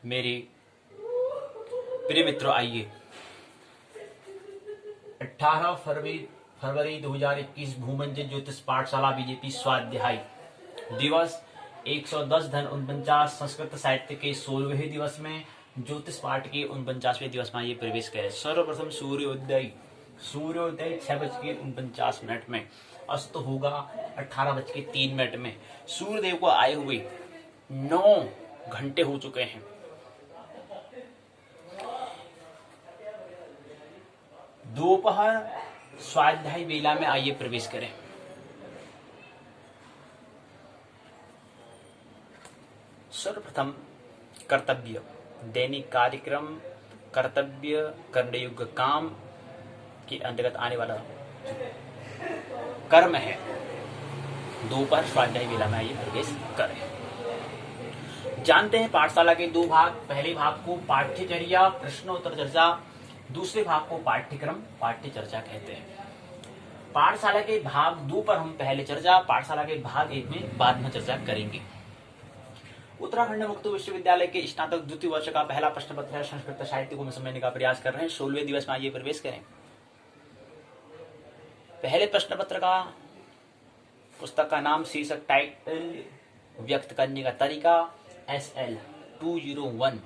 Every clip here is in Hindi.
मेरे प्रिय मित्रों, आइए 18 फरवरी 2021 भूमंजन ज्योतिष पाठशाला बीजेपी स्वाध्याय दिवस 110 धन 49 संस्कृत साहित्य के 16वें दिवस में ज्योतिष पाठ के 49वें दिवस में ये प्रवेश करें। सर्वप्रथम सूर्योदय 6:49 में, अस्त होगा 18:03 में। सूर्यदेव को आए हुए 9 घंटे हो चुके हैं। दोपहर स्वाध्याय वेला में आइए प्रवेश करें। सर्वप्रथम कर्तव्य, दैनिक कार्यक्रम, कर्तव्य, करने योग्य काम के अंतर्गत आने वाला कर्म है। दोपहर स्वाध्याय वेला में आइए प्रवेश करें। जानते हैं पाठशाला के 2 भाग। पहले भाग को पाठ्यचर्या प्रश्नोत्तर चर्चा, दूसरे भाग को पाठ्यक्रम पाठ्य चर्चा कहते हैं। पाठशाला के भाग 2 पर हम पहले चर्चा, पाठशाला के भाग 1 में बाद में चर्चा करेंगे। उत्तराखंड मुक्त विश्वविद्यालय के स्नातक द्वितीय वर्ष का पहला प्रश्न पत्र है। संस्कृत साहित्य को समझने का प्रयास कर रहे हैं। 16वें दिवस में आइए प्रवेश करें। पहले प्रश्न पत्र का पुस्तक का नाम, शीर्षक, टाइटल, व्यक्त करने का तरीका SL 201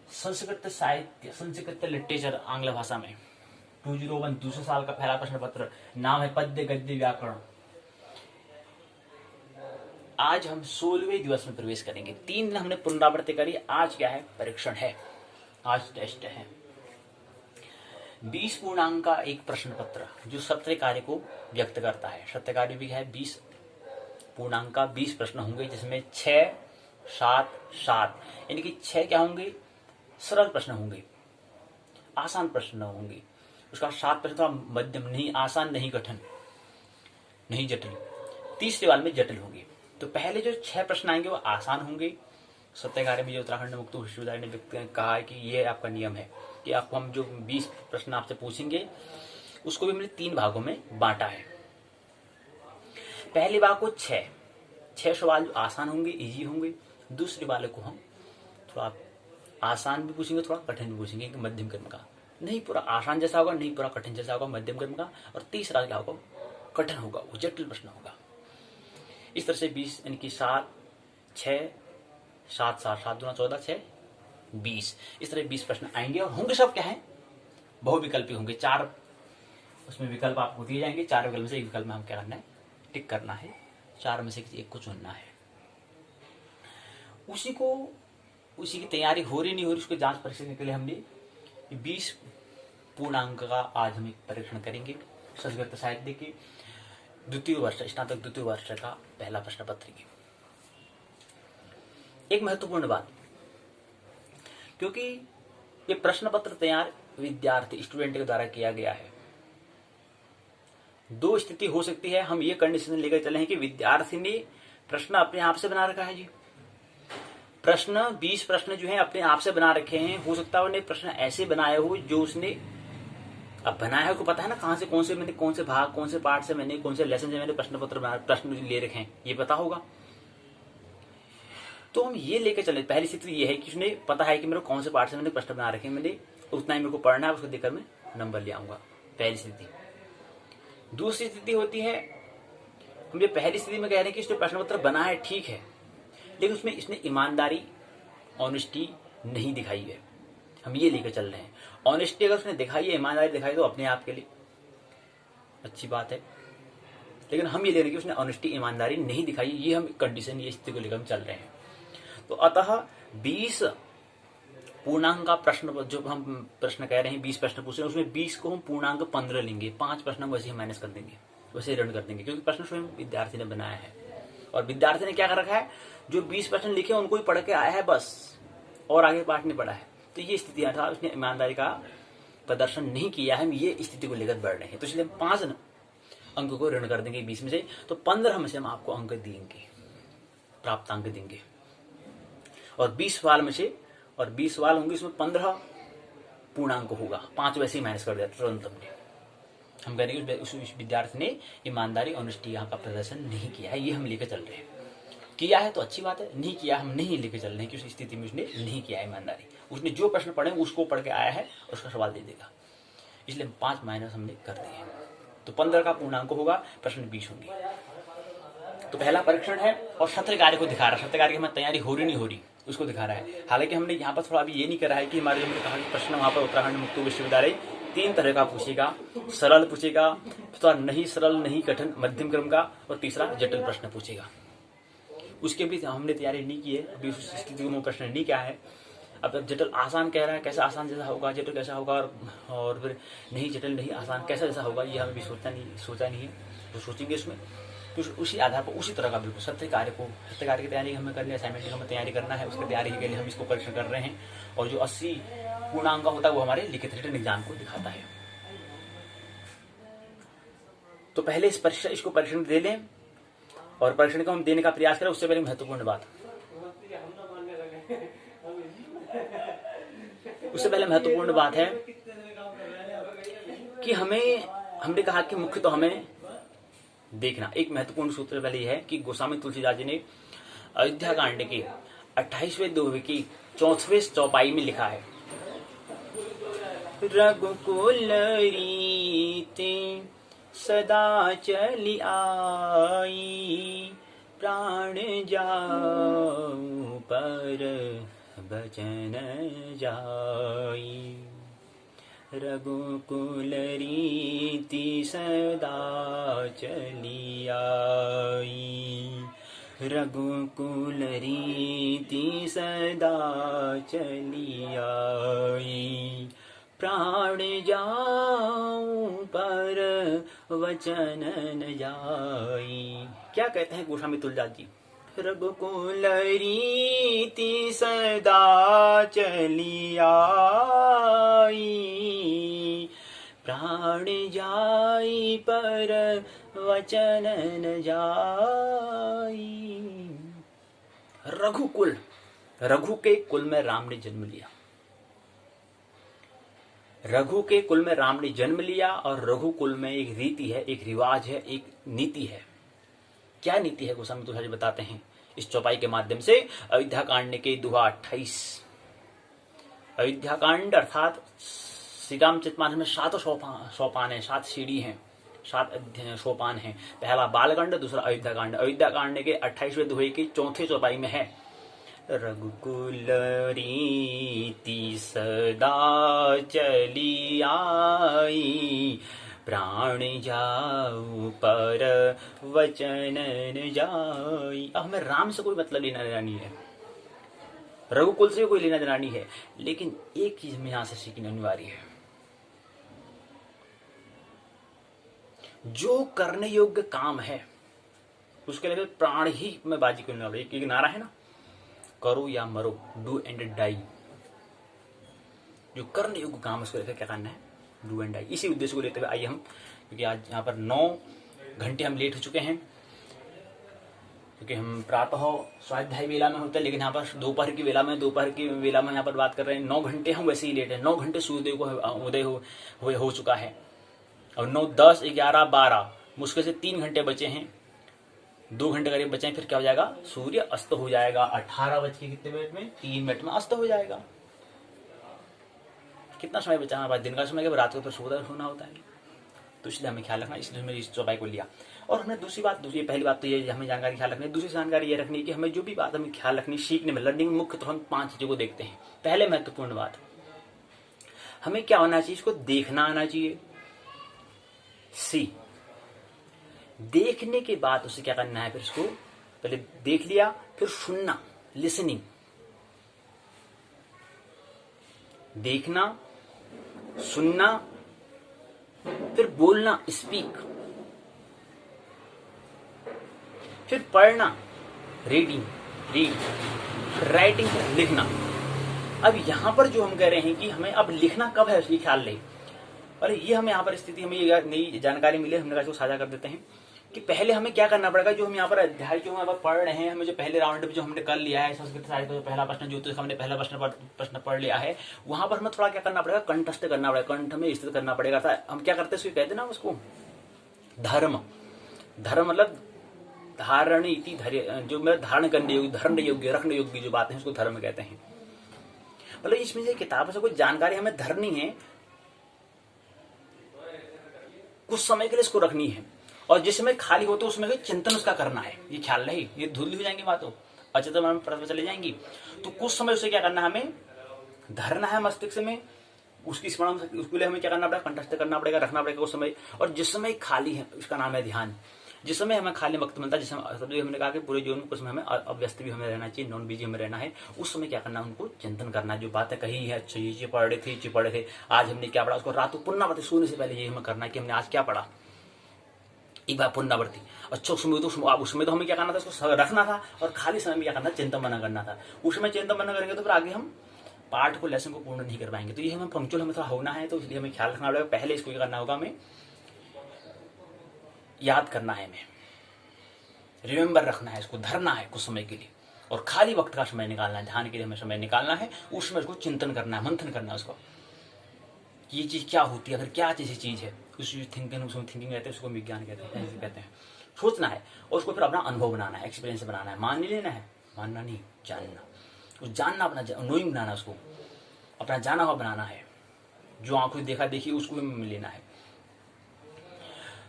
संस्कृत साहित्य, संस्कृत लिटरेचर आंग्ल भाषा में 201 दूसरे साल का पहला प्रश्न पत्र। नाम है पद्य गद्य व्याकरण। आज हम 16वें दिवस में प्रवेश करेंगे। 3 दिन हमने पुनरावृत्ति करी। आज क्या है? परीक्षण है, आज टेस्ट है। 20 पूर्णांक का एक प्रश्न पत्र जो सत्य कार्य को व्यक्त करता है। सत्य कार्य भी है 20 पूर्णांक का 20 प्रश्न होंगे, जिसमें 6, 7, 7 यानी कि 6 क्या होंगे? सरल प्रश्न होंगे, आसान प्रश्न होंगे। उसका 7 प्रश्न थोड़ा मध्यम, नहीं आसान, नहीं कठिन, नहीं जटिल। तीसरे वाले में जटिल होंगे। तो पहले जो 6 प्रश्न आएंगे वो आसान होंगे। सत्य कार्य में जो उत्तराखंड मुक्त विश्वविद्यालय ने व्यक्त कहा है कि ये आपका नियम है कि आपको हम जो 20 प्रश्न आपसे पूछेंगे उसको भी हमने 3 भागों में बांटा है। पहले भाग को 6 सवाल जो आसान होंगे, इजी होंगे। दूसरे वाले को हम थोड़ा आसान भी पूछेंगे, थोड़ा कठिन भी पूछेंगे, मध्यम क्रम का। नहीं पूरा आसान जैसा होगा, नहीं पूरा कठिन जैसा होगा, मध्यम क्रम का। और तीसरा क्या होगा? कठिन होगा, वो जटिल प्रश्न होगा। इस तरह से 20 यानी कि 7, 6, 7, 7, 7 दूना 14, 6, 20 इस तरह 20 प्रश्न आएंगे। और होंगे सब क्या है? बहुविकल्पी होंगे। 4 उसमें विकल्प आपको दिए जाएंगे। 4 विकल्प में से एक विकल्प में हम क्या करना है? टिक करना है। 4 में से किसी एक को चुनना है। उसी की तैयारी हो रही नहीं हो रही, उसको जांच परीक्षण के लिए हमने 20 पूर्णांक का आज हम एक परीक्षण करेंगे। संस्कृत साहित्य के द्वितीय वर्ष, स्नातक द्वितीय वर्ष का पहला प्रश्न पत्र की। एक महत्वपूर्ण बात, क्योंकि ये प्रश्न पत्र तैयार विद्यार्थी स्टूडेंट के द्वारा किया गया है। 2 स्थिति हो सकती है। हम ये कंडीशन लेकर चले हैं कि विद्यार्थी ने प्रश्न अपने आप से बना रखा है जी। प्रश्न 20 प्रश्न जो है अपने आप से बना रखे हैं। हो सकता है उन्हें प्रश्न ऐसे बनाए हो जो उसने अब बनाया है, उसको पता है ना कहां से कौन से मैंने, कौन से भाग, कौन से पार्ट से मैंने, कौन से लेसन से मैंने प्रश्न पत्र बना, प्रश्न ले रखे हैं, ये पता होगा। तो हम ये लेकर चले। पहली स्थिति ये है कि उसने पता है कि मेरे कौन से पार्ट से मैंने प्रश्न बना रखे हैं, मैंने उतना ही मेरे को पढ़ना है, उसको देखकर मैं नंबर ले आऊंगा। पहली स्थिति। दूसरी स्थिति होती है, हम ये पहली स्थिति में कह रहे हैं कि उसने प्रश्न पत्र बना है, ठीक है, लेकिन उसमें इसने ईमानदारी, ऑनेस्टी नहीं दिखाई है। हम ये लेकर चल रहे हैं। ऑनेस्टी अगर उसने दिखाई है, ईमानदारी दिखाई, तो अपने आप के लिए अच्छी बात है। लेकिन हम ये ले रहे हैं कि उसने ऑनेस्टी, ईमानदारी नहीं दिखाई। ये हम कंडीशन, ये स्थिति को लेकर हम चल रहे हैं। तो अतः 20 पूर्णांक का प्रश्न, जो हम प्रश्न कह रहे हैं 20 प्रश्न पूछ रहे हैं, उसमें 20 को हम पूर्णांक 15 लेंगे। 5 प्रश्न हम वैसे ही माइनस कर देंगे, वैसे ही रन कर देंगे, क्योंकि प्रश्न स्वयं विद्यार्थी ने बनाया है। और विद्यार्थी ने क्या कर रखा है? जो 20 प्रश्न लिखे उनको ही पढ़ के आया है बस, और आगे पाठ नहीं पढ़ा है। तो ये स्थिति था, उसने ईमानदारी का प्रदर्शन नहीं किया है। हम ये स्थिति को लेकर बढ़ रहे हैं। तो इसलिए हम 5 अंक को ऋण कर देंगे 20 में से। तो 15 में से हम आपको अंक देंगे, प्राप्त अंक देंगे। और 20 सवाल में से, और 20 सवाल होंगे, इसमें 15 पूर्णांक होगा। 5 वैसे ही माइनस कर दिया तुरंत हमने। हम कहेंगे उस विद्यार्थी ने ईमानदारी, ऑनेस्टी यहाँ का प्रदर्शन नहीं किया है। ये हम लेकर चल रहे हैं। किया है तो अच्छी बात है, नहीं किया हम नहीं लेके चल रहे हैं कि उस स्थिति में उसने नहीं किया है ईमानदारी, उसने जो प्रश्न पढ़े उसको पढ़ के आया है और उसका सवाल दे देगा, इसलिए 5 माइनस हमने कर दिए। तो 15 का पूर्णांक होगा, प्रश्न 20 होंगे। तो पहला परीक्षण है और सत्र कार्य को दिखा रहा है, सत्र कार्य की हमें तैयारी हो रही नहीं हो रही उसको दिखा रहा है। हालांकि हमने यहाँ पर थोड़ा अभी ये नहीं करा है कि हमारे हमने कहा कि प्रश्न वहाँ पर उत्तराखंड मुक्त विश्वविद्यालय 3 तरह का पूछेगा, सरल पूछेगा, थोड़ा नहीं सरल नहीं कठिन मध्यम क्रम का, और तीसरा जटिल प्रश्न पूछेगा। उसके भी हमने तैयारी नहीं की है, अभी उस स्थिति में प्रश्न नहीं क्या है। अब जटिल आसान कह रहा है, कैसा आसान जैसा होगा, जटिल कैसा होगा, और फिर नहीं जटिल नहीं आसान कैसा जैसा होगा, ये हमें भी सोचा नहीं है, तो सोचेंगे उसमें। तो उसी आधार पर उसी तरह का बिल्कुल सत्य कार्य की तैयारी हमें करनी है, असाइनमेंट की हमें तैयारी करना है, उसकी तैयारी के लिए हम इसको परीक्षण कर रहे हैं। और जो 80 पूर्णांक होता है वो हमारे लिखित रिटन एग्जाम को दिखाता है। तो पहले इसको परीक्षण दे लें, और परीक्षण को हम देने का प्रयास करें। उससे पहले महत्वपूर्ण बात है कि हमने कहा कि मुख्य तो हमें देखना, एक महत्वपूर्ण सूत्र पहले है कि गोस्वामी तुलसीदास जी ने अयोध्या कांड के 28वें दोहे की 4वें चौपाई में लिखा है, रघुकुल रीति सदा चली आई, प्राण जाऊं पर बचन जाई। रघुकुल रीति सदा चली आई, रघुकुल रीति सदा चली आई, प्राण जाऊं पर वचन न जाई। क्या कहते हैं गोस्वामी तुलसीदास जी? रघुकुल रीति सदा चली आई, प्राण जाई पर वचन न जाई। रघुकुल, रघु के कुल में राम ने जन्म लिया, रघु के कुल में राम ने जन्म लिया, और रघु कुल में एक रीति है, एक रिवाज है, एक नीति है। क्या नीति है गोस्वामी तुलसीदास जी बताते हैं इस चौपाई के माध्यम से। अयोध्या कांड के दोहा 28, अयोध्या कांड अर्थात श्री रामचरितमानस में 7 सोपान है, 7 सीढ़ी हैं, 7 सोपान हैं। पहला बालकांड, दूसरा अयोध्या कांड। अयोध्या कांड के 28वें दोहे की 4थी चौपाई में है, रघुकुल रीति सदा चली आई, प्राण जाऊ पर वचन न जाई। अब हमें राम से कोई मतलब लेना देना नहीं है, रघुकुल से कोई लेना देना नहीं है, लेकिन एक चीज हमें यहां से सीखनी अनिवार्य है, जो करने योग्य काम है उसके लिए प्राण ही में बाजी को लेना। एक नारा है ना, करो या मरो, डू एंड डाई। जो करने योग्य काम है उसको लेकर क्या करना है, डू एंड डाई। इसी उद्देश्य को लेते हुए आइए हम, क्योंकि आज यहाँ पर 9 घंटे हम लेट हो चुके हैं, क्योंकि हम प्रातः स्वाध्याय वेला में होते हैं, लेकिन यहाँ पर दोपहर की वेला में यहाँ पर बात कर रहे हैं। 9 घंटे हम वैसे ही लेट है, 9 घंटे सूर्योदय को उदय हो चुका है, और 9, 10, 11, 12 मुश्किल से 3 घंटे बचे हैं, 2 घंटे करीब बचे हैं, फिर क्या हो जाएगा, सूर्य अस्त हो जाएगा। 18 बज के कितने मिनट में, 3 मिनट में अस्त हो जाएगा। कितना समय बचा हमारे पास, दिन का समय के, रात को तो सोना होता है। तो इसलिए हमें ख्याल रखना, इसलिए मैंने इस चौपाई को लिया। और हमने दूसरी पहली बात तो ये हमें जानकारी ख्याल रखनी है। दूसरी जानकारी ये रखनी है कि हमें जो भी बात हमें ख्याल रखनी, सीखने में, लर्निंग में मुख्य तो हम 5 चीजों को देखते हैं। पहले महत्वपूर्ण बात, हमें क्या होना चाहिए, इसको देखना आना चाहिए। सी, देखने के बाद उसे क्या करना है, फिर इसको पहले देख लिया, फिर सुनना, लिसनिंग, देखना, सुनना, फिर बोलना, स्पीक, फिर पढ़ना, रीडिंग, राइटिंग, लिखना। अब यहां पर जो हम कह रहे हैं कि हमें अब लिखना कब है, ये ख्याल ले। और ये हमें यहाँ पर स्थिति, हमें ये नई जानकारी मिली, हमने कहा इसको साझा कर देते हैं कि पहले हमें क्या करना पड़ेगा। जो हम यहाँ पर अध्याय जो हम यहाँ पर पढ़ रहे हैं, हमें जो पहले राउंड जो हमने कर लिया है संस्कृत साहित्य का पहला प्रश्न, जो हमने पहला प्रश्न पढ़ लिया है, वहां पर हमें थोड़ा क्या करना पड़ेगा, कंठस्थ करना पड़ेगा, कंठ में स्थित करना पड़ेगा। हम क्या करते हैं, कहते ना उसको धर्म। धर्म मतलब धारणीति धैर्य, जो मैं धारण करने योग्य, धरण योग्य, रखने योग्य जो बातें हैं उसको धर्म कहते हैं। मतलब इसमें से किताब से कोई जानकारी हमें धरनी है, कुछ समय के लिए इसको रखनी है, और जिस समय खाली हो तो उसमें चिंतन उसका करना है। ये ख्याल रहे, ये धुंधली हो जाएंगी बातों, अचेतन मन में चली जाएंगी। तो कुछ समय उसे क्या करना है, हमें धरना है मस्तिष्क में, उसकी स्मरण, उसके लिए हमें क्या करना पड़ेगा, कंठस्थ करना पड़ेगा, रखना पड़ेगा उस समय। और जिस समय खाली है उसका नाम है ध्यान। जिस समय हमें खाली वक्त मिलता है, जिस समय हमने कहा कि पूरे जीवन में कुछ समय हमें अव्यस्त भी हमें रहना चाहिए, नॉन बिजी हमें रहना है, उस समय क्या करना है, उनको चिंतन करना है। जो बातें कही है, अच्छा ये पढ़ रहे थे, आज हमने क्या पढ़ा, उसको रात को पुनरावृत्ति, सोने से पहले ये हमें करना है कि हमने आज क्या पढ़ा, एक बार पुनरावृत्ति। अच्छा उसमें तो हमें क्या करना था, उसको रखना था, और खाली समय में क्या करना, चिंतन मना करना था। उसमें चिंतन मना करेंगे तो फिर आगे हम पाठ को, लेसन को पूर्ण नहीं कर पाएंगे। तो ये हमें पंक्चुअल हमें थोड़ा होना है, तो इसलिए हमें ख्याल रखना पड़ेगा। पहले इसको क्या करना होगा, हमें याद करना है, हमें रिमेम्बर रखना है, इसको धरना है कुछ समय के लिए, और खाली वक्त का समय निकालना है, ध्यान के लिए हमें समय निकालना है। उसमें उसको चिंतन करना है, मंथन करना है उसको, ये चीज क्या होती है, अगर क्या चीज है, उसमें थिंकिंग रहते हैं, उसको विज्ञान कहते हैं। सोचना है और उसको फिर अपना अनुभव बनाना है, एक्सपीरियंस बनाना है। मान नहीं लेना है, मानना नहीं, जानना, उस जानना, अपना नोइंग बनाना, उसको अपना जाना हुआ बनाना है। जो आंखों देखा देखी उसको भी लेना है।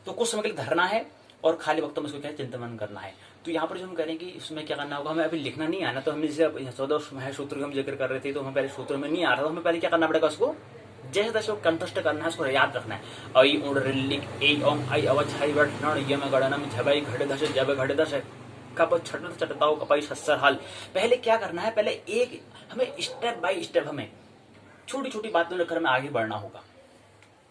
तो कुछ समय के लिए धरना है, और खाली वक्त में उसको क्या चिंतन करना है। तो यहाँ पर जो हम करेंगे इसमें क्या करना होगा, हमें अभी लिखना नहीं आना। तो हमने जैसे 14 सूत्र हम जिक्र कर रहे थे, तो हमें पहले सूत्र में नहीं आ रहा, तो हमें पहले क्या करना पड़ेगा, उसको जैसे तैसे कंठस्थ करना है, उसको याद रखना है। ऐ उड़ रिल्लिक ए ओम आई अवच हई वट नण यम गणनम झबई घड़ धस जब घड़ धस कप छट चटताओ कपाई सस्सर हल। पहले क्या करना है, पहले एक हमें स्टेप बाय स्टेप हमें छोटी छोटी बातों लेकर हमें आगे बढ़ना होगा।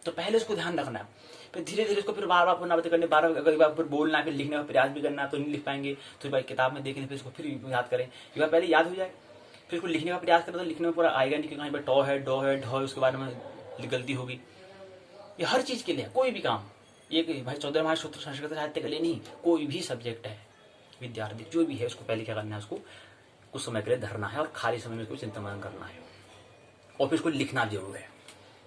तो पहले उसको ध्यान रखना है, फिर धीरे धीरे उसको फिर बार बार पुनरावृत्ति करनी, बार बार फिर बोलना है, फिर लिखने का प्रयास भी करना है। तो नहीं लिख पाएंगे तो भाई किताब में देख लें, फिर इसको फिर याद करें। एक बार पहले याद हो जाए, फिर उसको लिखने का प्रयास करें, तो लिखने में पूरा आएगा नहीं कि कहीं पर टॉ है, डॉ है, ढॉ है, उसके बारे में गलती होगी। ये हर चीज के लिए, कोई भी काम, ये भाई 14 माह सूत्र संस्कृत साहित्य के लिए नहीं, कोई भी सब्जेक्ट है, विद्यार्थी जो भी है, उसको पहले क्या करना है, उसको कुछ समय के लिए धरना है, और खाली समय में उसको चिंतन मनन करना है, और फिर उसको लिखना जरूर है।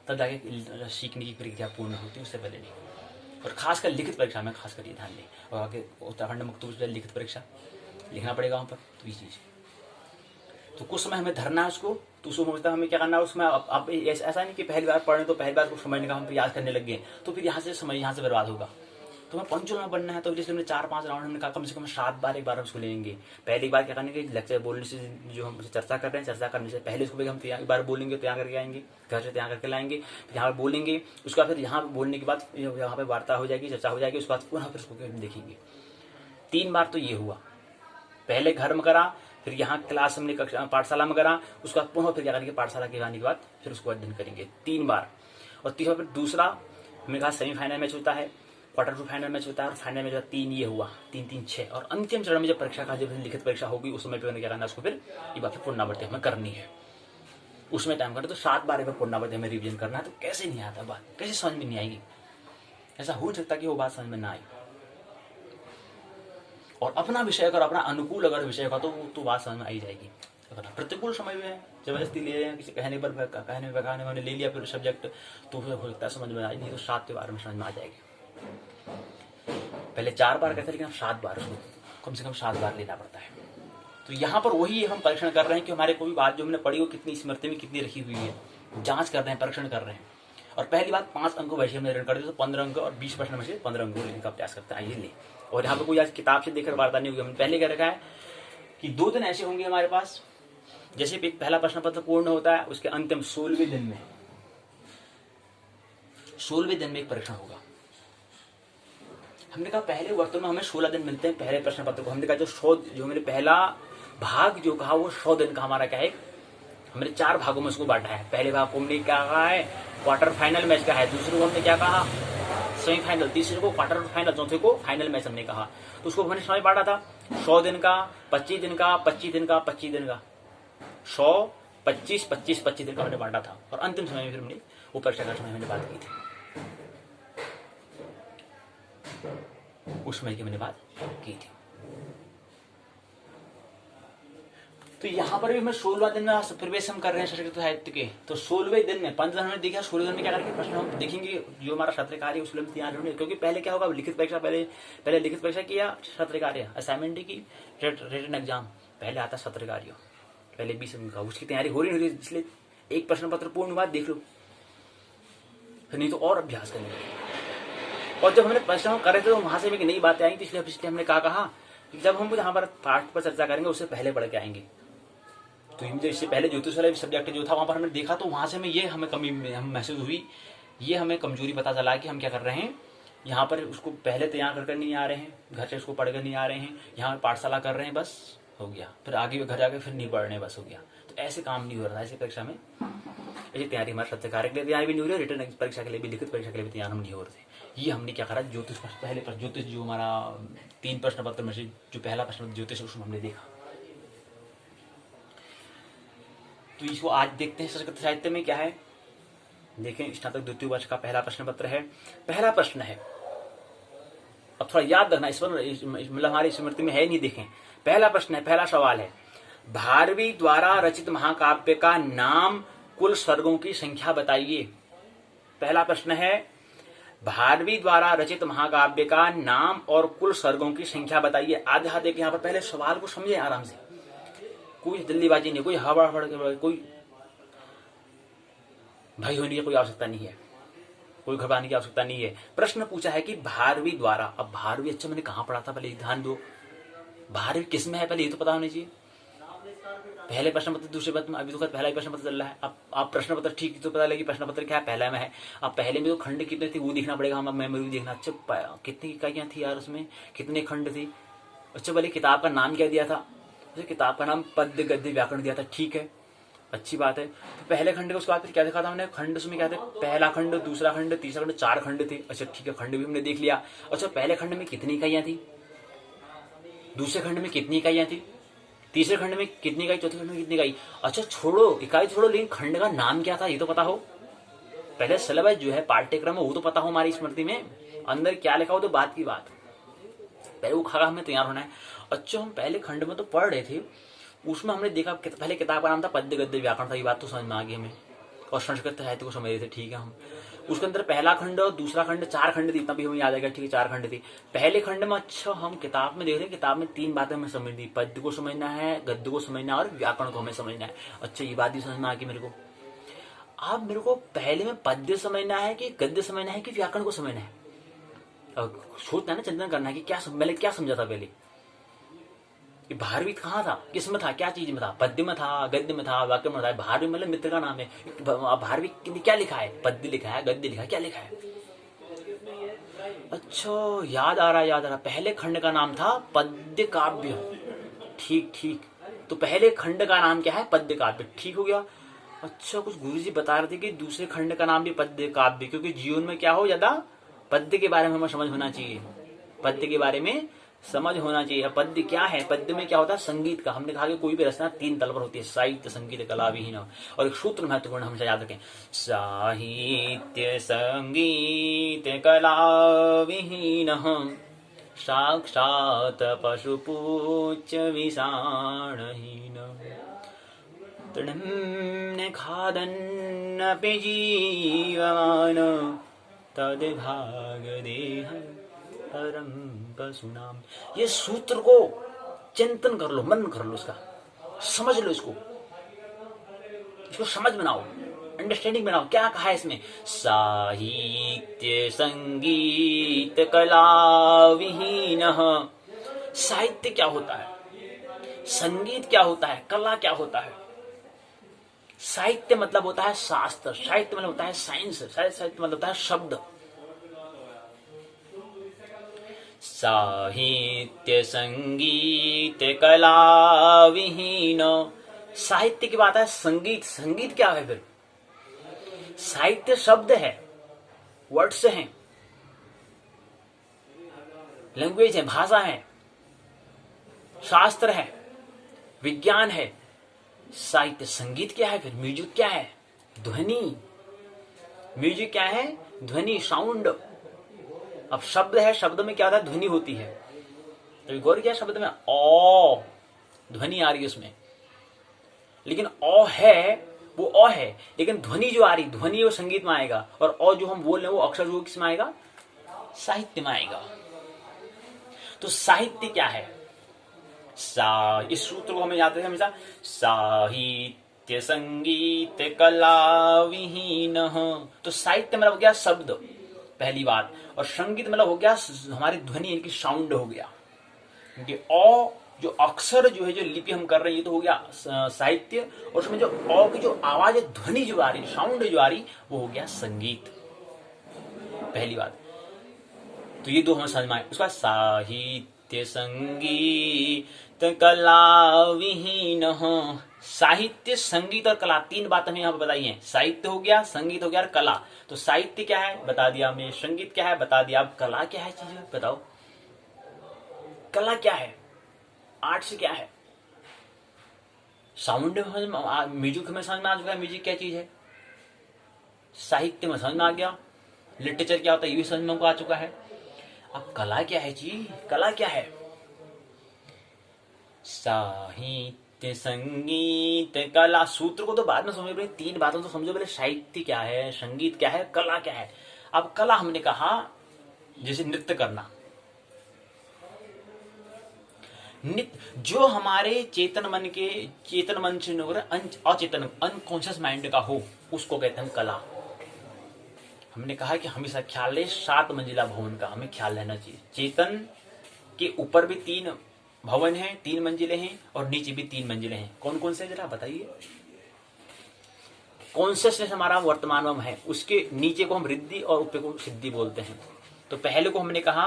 तब जाके सीखने की प्रक्रिया पूर्ण होती है, उससे पहले नहीं। और खासकर लिखित परीक्षा में खासकर ये ध्यान दें। और आगे उत्तराखंड मुक्त लिखित परीक्षा लिखना पड़ेगा वहाँ पर, तो ये चीज़। तो कुछ समय हमें धरना है उसको, तो उसको मतलब हमें क्या करना है उसमें। अब ऐसा नहीं कि पहली बार पढ़ने तो पहली बार को समझने का हम याद करने लग गए, तो फिर यहाँ से समय यहाँ से बर्बाद होगा। तो हमें पंचुअल में बनना है, तो इसलिए हमने 4-5 राउंड हमने कहा, कम से कम 7 बार एक बार हम उसको लेंगे। पहली बार क्या करने के, लेक्चर बोलने से जो हम चर्चा कर रहे हैं, चर्चा करने से पहले उसको हम एक बार बोलेंगे, तैयार करके आएंगे, घर से तैयार करके लाएंगे, फिर यहाँ पर बोलेंगे, उसका फिर यहाँ बोलने के बाद यहाँ पर वार्ता हो जाएगी, चर्चा हो जाएगी, उसके बाद पुनः फिर उसको देखेंगे। 3 बार तो ये हुआ, पहले घर में करा, फिर यहाँ क्लास हमने कक्षा पाठशाला में करा, उसका पुनः फिर क्या करेंगे, पाठशाला के आने के बाद फिर उसको अध्ययन करेंगे 3 बार। और तीसरा फिर दूसरा हमने कहा सेमीफाइनल मैच होता है, क्वार्टर टू फाइनल मैच होता है, और फाइनल में जो 3 ये हुआ, 3-3 6। और अंतिम चरण में जब परीक्षा का जब लिखित परीक्षा होगी, उस समय पे क्या करना है, उसको फिर ये बात पुनरावृत्ति हमें करनी है, उसमें टाइम करना। तो 7 बार पुनरावृत्ति हमें रिविजन करना है। तो कैसे नहीं आता बात, कैसे समझ में नहीं आएगी, ऐसा हो सकता कि वो बात समझ में ना आई। और अपना विषय अगर अपना अनुकूल अगर विषय का, तो बात समझ में आई जाएगी। अगर प्रतिकूल समय में जबरदस्ती ले रहे हैं, किसी कहने पर मैंने ले लिया फिर सब्जेक्ट, तो फिर हो सकता है समझ में आए, नहीं तो 7 के बारे में समझ में आ जाएगी। पहले 4 बार कहते, लेकिन अब 7 बार उसको कम से कम 7 बार लेना पड़ता है। तो यहाँ पर वही हम परीक्षण कर रहे हैं कि हमारे कोई बात जो हमने पढ़ी वो कितनी स्मृति में कितनी रखी हुई है, जांच कर रहे हैं, परीक्षण कर रहे हैं। और पहली बात 5 अंकों वैसे हमने ऋण कर दिए, तो 15 अंक और 20 प्रश्न में से 15 अंकों लेने का प्रयास करते हैं, आइए ले। और यहाँ पर कोई आज किताब से देखकर वार्ता नहीं होगी, हमने पहले कह रखा है कि 2 दिन ऐसे होंगे हमारे पास, जैसे पहला प्रश्न पत्र पूर्ण होता है, उसके अंतिम 16वें दिन में एक परीक्षण होगा। हमने कहा पहले वर्तमान में हमें 16 दिन मिलते हैं पहले प्रश्न पत्र को। हमने कहा जो मैंने पहला भाग जो कहा वो 100 दिन का हमारा क्या है, हमने 4 भागों में उसको बांटा है। पहले भाग को हमने क्या कहा है, क्वार्टर फाइनल मैच का है। दूसरे को हमने क्या कहा, सेमीफाइनल। तीसरे को क्वार्टर फाइनल, चौथे को फाइनल मैच हमने कहा। तो उसको हमने समय बांटा था 100 दिन का, 25 दिन का, 25 दिन का, 25 दिन का, 100, 25, 25, 25 दिन का हमने बांटा था। और अंतिम समय में फिर हमने वो परीक्षा का समय मैंने बात की थी, उस समय की मैंने बात की थी। तो यहाँ पर भी मैं 16वां दिन में प्रवेश हम कर रहे हैं संस्कृत साहित्य के। तो 16वें दिन में 5 दिन हमने देखा, 16वें दिन में क्या करके प्रश्न हम देखेंगे जो हमारा सत्र कार्य है उसमें तैयार होंगे। क्योंकि पहले क्या होगा, लिखित परीक्षा, पहले लिखित परीक्षा किया, सत्र कार्य असाइनमेंट की, रिटन एग्जाम, पहले आता सत्र कार्य, पहले 20 दिन का, उसकी तैयारी हो रही है। इसलिए एक प्रश्न पत्र पूर्ण हुआ देख लो, नहीं तो और अभ्यास करेंगे। और जब हमने प्रश्न कर रहे थे तो वहां से भी नई बातें आई थी, इसलिए हमने कहा कि जब हम यहाँ पर पाठ पर चर्चा करेंगे उससे पहले पढ़ के आएंगे। तो हम इससे पहले ज्योतिष वाला सब्जेक्ट जो था वहां पर हमने देखा, तो वहां से हमें कमी हम महसूस हुई, ये हमें कमजोरी पता चला कि हम क्या कर रहे हैं, यहाँ पर उसको पहले तैयार कर नहीं आ रहे हैं, घर से उसको पढ़ कर नहीं आ रहे हैं, यहाँ पर पाठशाला कर रहे हैं, बस हो गया, फिर आगे घर जाके फिर नहीं पढ़ रहे, बस हो गया। तो ऐसे काम नहीं हो रहा था। ऐसी परीक्षा में ऐसी तैयारी हमारे सत्य कार्य के लिए तैयार भी नहीं हो रही, रिटर्न परीक्षा के लिए भी, लिखित परीक्षा के लिए भी तैयार हम नहीं हो रहे थे। ये हमने क्या करा, ज्योतिष पहले ज्योतिष जो हमारा 3 प्रश्न पत्र में से जो पहला प्रश्न ज्योतिष उसमें हमने देखा। तो इसको आज देखते हैं संस्कृत साहित्य में क्या है। देखें, स्नातक द्वितीय वर्ष का पहला प्रश्न पत्र है। पहला प्रश्न है, अब थोड़ा याद रखना, इस पर मतलब हमारी स्मृति में है नहीं। देखें, पहला प्रश्न है, पहला सवाल है, भारवी द्वारा रचित महाकाव्य का नाम, कुल सर्गों की संख्या बताइए। पहला प्रश्न है, भारवी द्वारा रचित महाकाव्य का नाम और कुल सर्गों की संख्या बताइए। आधा देख यहाँ पर पहले सवाल को समझे आराम से, कोई जल्दीबाजी नहीं, कोई हड़बड़, कोई भय होने की कोई आवश्यकता नहीं है, कोई घबराने की आवश्यकता नहीं है। प्रश्न पूछा है कि भारवी द्वारा, अब भारवी, अच्छा मैंने कहाँ पढ़ा था, पहले ध्यान दो, भारवी किस में है पहले ये तो पता होना चाहिए। पहले प्रश्न पत्र, दूसरे पत्र में, अभी तो पहला ही प्रश्न पत्र चल रहा है। अब आप प्रश्न पत्र ठीक तो पता लगे प्रश्न पत्र क्या है, पहला में है। अब पहले में तो खंड कितने थे वो देखना पड़ेगा, हम मेमोरी देखना। अच्छा कितनी इकाइयां थी यार, उसमें कितने खंड थे। अच्छा पहले किताब का नाम क्या दिया था, किताब का नाम पद्य गद्य व्याकरण दिया था, ठीक है, अच्छी बात है। तो पहले खंड के उसके बाद फिर क्या देखा था हमने, खंड उसमें क्या थे, पहला खंड, दूसरा खंड, तीसरा खंड, 4 खंड थे। अच्छा ठीक है, खंड भी हमने देख लिया। अच्छा पहले खंड में कितनी इकाइयां थी, दूसरे खंड में कितनी इकाइयां थी, तीसरे खंड में कितनी इकाई, चौथे खंड में कितनी इकाई। अच्छा छोड़ो इकाई छोड़ो, लेकिन खंड का नाम क्या था ये तो पता हो। पहले सिलेबस जो है पाठ्यक्रम है वो तो पता हो, हमारी स्मृति में अंदर क्या लिखा हो तो बात की बात, पहले वो खा हमें तैयार होना है। अच्छा हम पहले खंड में तो पढ़ रहे थे, उसमें हमने देखा पहले किताब का नाम था पद्य गद्य व्याकरण था, ये बात तो समझ में आ गई हमें, और संस्कृत साहित्य को समझ रहे थे, ठीक है। हम उसके अंदर पहला खंड और दूसरा खंड, 4 खंड थी, इतना भी हमें याद आएगा, ठीक है 4 खंड थी पहले खंड में। अच्छा हम किताब में देख रहे हैं, किताब में 3 बातें हमें समझनी, पद्य को समझना है, गद्य को समझना है और व्याकरण को हमें समझना है। अच्छा ये बात भी समझ में आ गई मेरे को। अब मेरे को पहले में पद्य समझना है कि गद्य समझना है कि व्याकरण को समझना है, अब सोचना है ना, चिंतन करना है कि पहले क्या समझा था, पहले भारवी कहाँ था, किस में था, क्या चीज में था, पद्य में था, गद्य में था, वाक्य में था। भारवी मतलब मित्र का नाम है। भारवी क्या लिखा है, पद्य लिखा है, गद्य लिखा है, क्या लिखा है। अच्छा याद आ रहा, पहले खंड का नाम था पद्य काव्य, ठीक ठीक। तो पहले खंड का नाम क्या है, पद्य काव्य, ठीक हो गया। अच्छा कुछ गुरुजी बता रहे थे कि दूसरे खंड का नाम भी पद्य काव्य, क्योंकि जीवन में क्या हो, ज्यादा पद्य के बारे में हमें समझ होना चाहिए, पद्य के बारे में समझ होना चाहिए। पद्य क्या है, पद्य में क्या होता है, संगीत का। हमने कहा कि कोई भी रचना 3 तल पर होती है, साहित्य, संगीत, कला, विहीन। और एक सूत्र महत्वपूर्ण हमेशा याद रखें, साहित्य संगीत कला विहीन साक्षात पशुपूच विषाणहीन तृणं खादन्नपि जीवमान तद्भागदेह परम पशुनाम। ये सूत्र को चिंतन कर लो, मन कर लो, इसका समझ लो, इसको समझ बनाओ, अंडरस्टैंडिंग बनाओ। क्या कहा है इसमें, साहित्य संगीत कला विहीन। साहित्य क्या होता है, संगीत क्या होता है, कला क्या होता है। साहित्य मतलब होता है शास्त्र, साहित्य मतलब होता है साइंस, साहित्य मतलब होता है शब्द। साहित्य संगीत कला विहीन, साहित्य की बात है, संगीत, संगीत क्या है फिर, साहित्य शब्द है, वर्ड्स हैं, लैंग्वेज है, भाषा है, शास्त्र है, विज्ञान है। साहित्य, संगीत क्या है फिर, म्यूजिक क्या है, ध्वनि। म्यूजिक क्या है, ध्वनि, साउंड। अब शब्द है, शब्द में क्या होता है, ध्वनि होती है। तो गौर किया, शब्द में ओ ध्वनि आ रही है उसमें, लेकिन अ है वो अ है, लेकिन ध्वनि जो आ रही ध्वनि वो संगीत में आएगा, और अ जो हम बोल रहे हैं वो अक्षर जो किस में आएगा, साहित्य में आएगा। तो साहित्य क्या है? इस सूत्र को हमें याद रखें हमेशा, साहित्य संगीत कला विहीन। तो साहित्य मतलब हो गया शब्द, पहली बात, और संगीत मतलब हो गया हमारी ध्वनि, यानी कि साउंड हो गया, क्योंकि अ जो अक्षर जो है, जो लिपि हम कर रहे हैं, ये तो हो गया साहित्य, और उसमें जो अ की जो आवाज है, ध्वनि जो आ रही, साउंड जो आ रही, वो हो गया संगीत, पहली बात। तो ये दो हमें समझ में आए। उसके बाद साहित्य संगीत कला विहीन। साहित्य, संगीत और कला, तीन बात हमें यहाँ पे बताई है। साहित्य हो गया, संगीत हो गया और कला। तो साहित्य क्या है बता दिया हमने, संगीत क्या है बता दिया, अब कला क्या है चीज बताओ। कला क्या है, आर्ट्स क्या है? साउंड में, म्यूजिक में समझ में आ चुका है म्यूजिक क्या चीज है, साहित्य में समझ में आ गया, लिटरेचर क्या होता है ये भी समझ में हमको आ चुका है। अब कला क्या है जी, कला क्या है? साहित्य संगीत कला, सूत्र को तो बाद में समझो, तीन बातों तो समझो पहले, साहित्य क्या है, संगीत क्या है, कला क्या है। अब कला हमने कहा जैसे नृत्य करना, नृत्य जो हमारे चेतन मन से अचेतन अनकॉन्शियस माइंड का हो, उसको कहते हैं हम कला। हमने कहा कि हमेशा ख्याल रहे 7 मंजिला भवन का हमें ख्याल रहना चाहिए। चेतन के ऊपर भी 3 भवन हैं, 3 मंजिले हैं, और नीचे भी 3 मंजिले हैं। कौन कौन से जरा बताइए। कॉन्शियसनेस हमारा वर्तमान में है, उसके नीचे को हम रिद्धि और ऊपर को सिद्धि बोलते हैं। तो पहले को हमने कहा,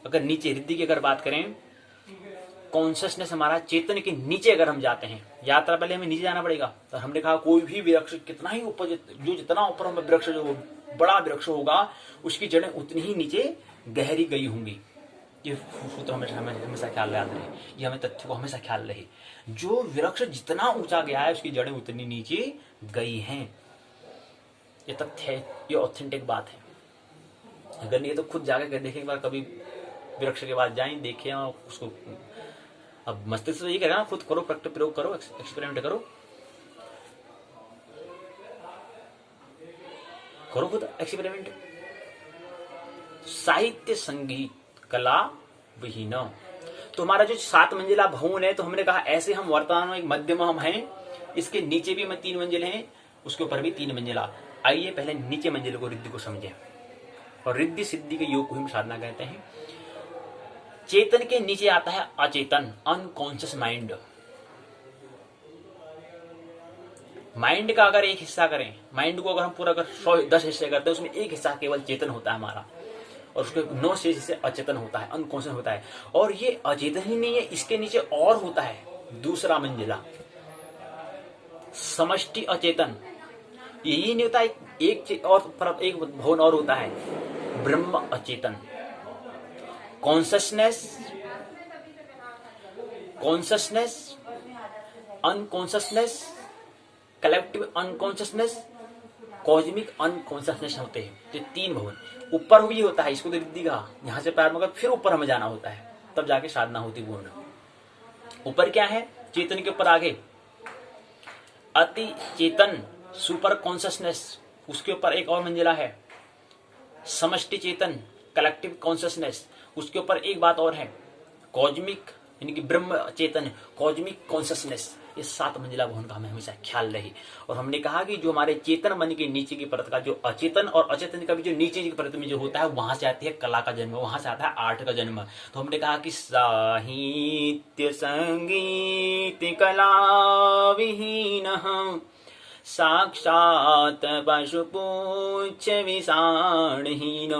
अगर नीचे रिद्धि की अगर बात करें, कॉन्शियसनेस हमारा चेतन के नीचे अगर हम जाते हैं, यात्रा पहले हमें नीचे जाना पड़ेगा। तो हमने कहा कोई भी वृक्ष कितना ही ऊपर, जो जितना ऊपर हमें वृक्ष, जो बड़ा वृक्ष होगा उसकी जड़ें उतनी ही नीचे गहरी गई होंगी। ये सूत्र हमेशा ख्याल याद रहे, ये हमें तथ्य को हमेशा ख्याल रहे। जो वृक्ष जितना ऊंचा गया है उसकी जड़ें उतनी नीचे गई हैं। ये तथ्य है, ये ऑथेंटिक बात है। अगर नहीं तो खुद जाकर देखें एक बार, कभी वृक्ष के बाद जाएं, देखें और उसको, अब मस्तिष्क तो ये करेगा, खुद करो, प्रयोग करो, एक्सपेरिमेंट करो खुद एक्सपेरिमेंट। साहित्य संगीत कला विहीन। तो हमारा जो 7 मंजिला भवन है, तो हमने कहा ऐसे हम वर्तमान में एक मध्यम हम हैं, इसके नीचे भी हमें 3 मंजिल हैं, उसके ऊपर भी 3 मंजिला। आइए पहले नीचे मंजिल को, रिद्धि को समझें, और रिद्धि सिद्धि के योग को हम साधना कहते हैं। चेतन के नीचे आता है अचेतन, अनकॉन्शियस माइंड। माइंड का अगर एक हिस्सा करें, माइंड को अगर हम पूरा 10 हिस्से करते हैं, उसमें एक हिस्सा केवल चेतन होता है हमारा, और उसके 9 हिस्से अचेतन होता है, अनकॉन्शियस होता है। और ये अचेतन ही नहीं है, इसके नीचे और होता है दूसरा मंजिला, समष्टि अचेतन। यही नहीं होता, एक और एक भवन और होता है, ब्रह्म अचेतन। Consciousness, unconsciousness, collective unconsciousness, cosmic unconsciousness होते हैं। तो 3 भवन ऊपर भी होता है, इसको तो रिद्धि कहा। यहां से पैर मगर फिर ऊपर हमें जाना होता है, तब जाके साधना होती पूर्ण। ऊपर क्या है, चेतन के ऊपर आगे अति चेतन, सुपर कॉन्शियसनेस, उसके ऊपर एक और मंजिला है समष्टि चेतन, कलेक्टिव कॉन्शियसनेस, उसके ऊपर एक बात और है कॉस्मिक, यानी कि ब्रह्म चेतन, कॉस्मिक कॉन्शियसनेस। ये 7 मंजिला भवन का हमें हमेशा ख्याल रहे। और हमने कहा कि जो हमारे चेतन मन के नीचे की परत का, जो अचेतन और अचेतन का भी जो नीचे की परत में जो होता है, वहां से आती है कला का जन्म, वहां से आता है आर्ट का जन्म। तो हमने कहा कि साहित्य संगीत कला विहीन साक्षात पशुपुच्छ विषाणहीन।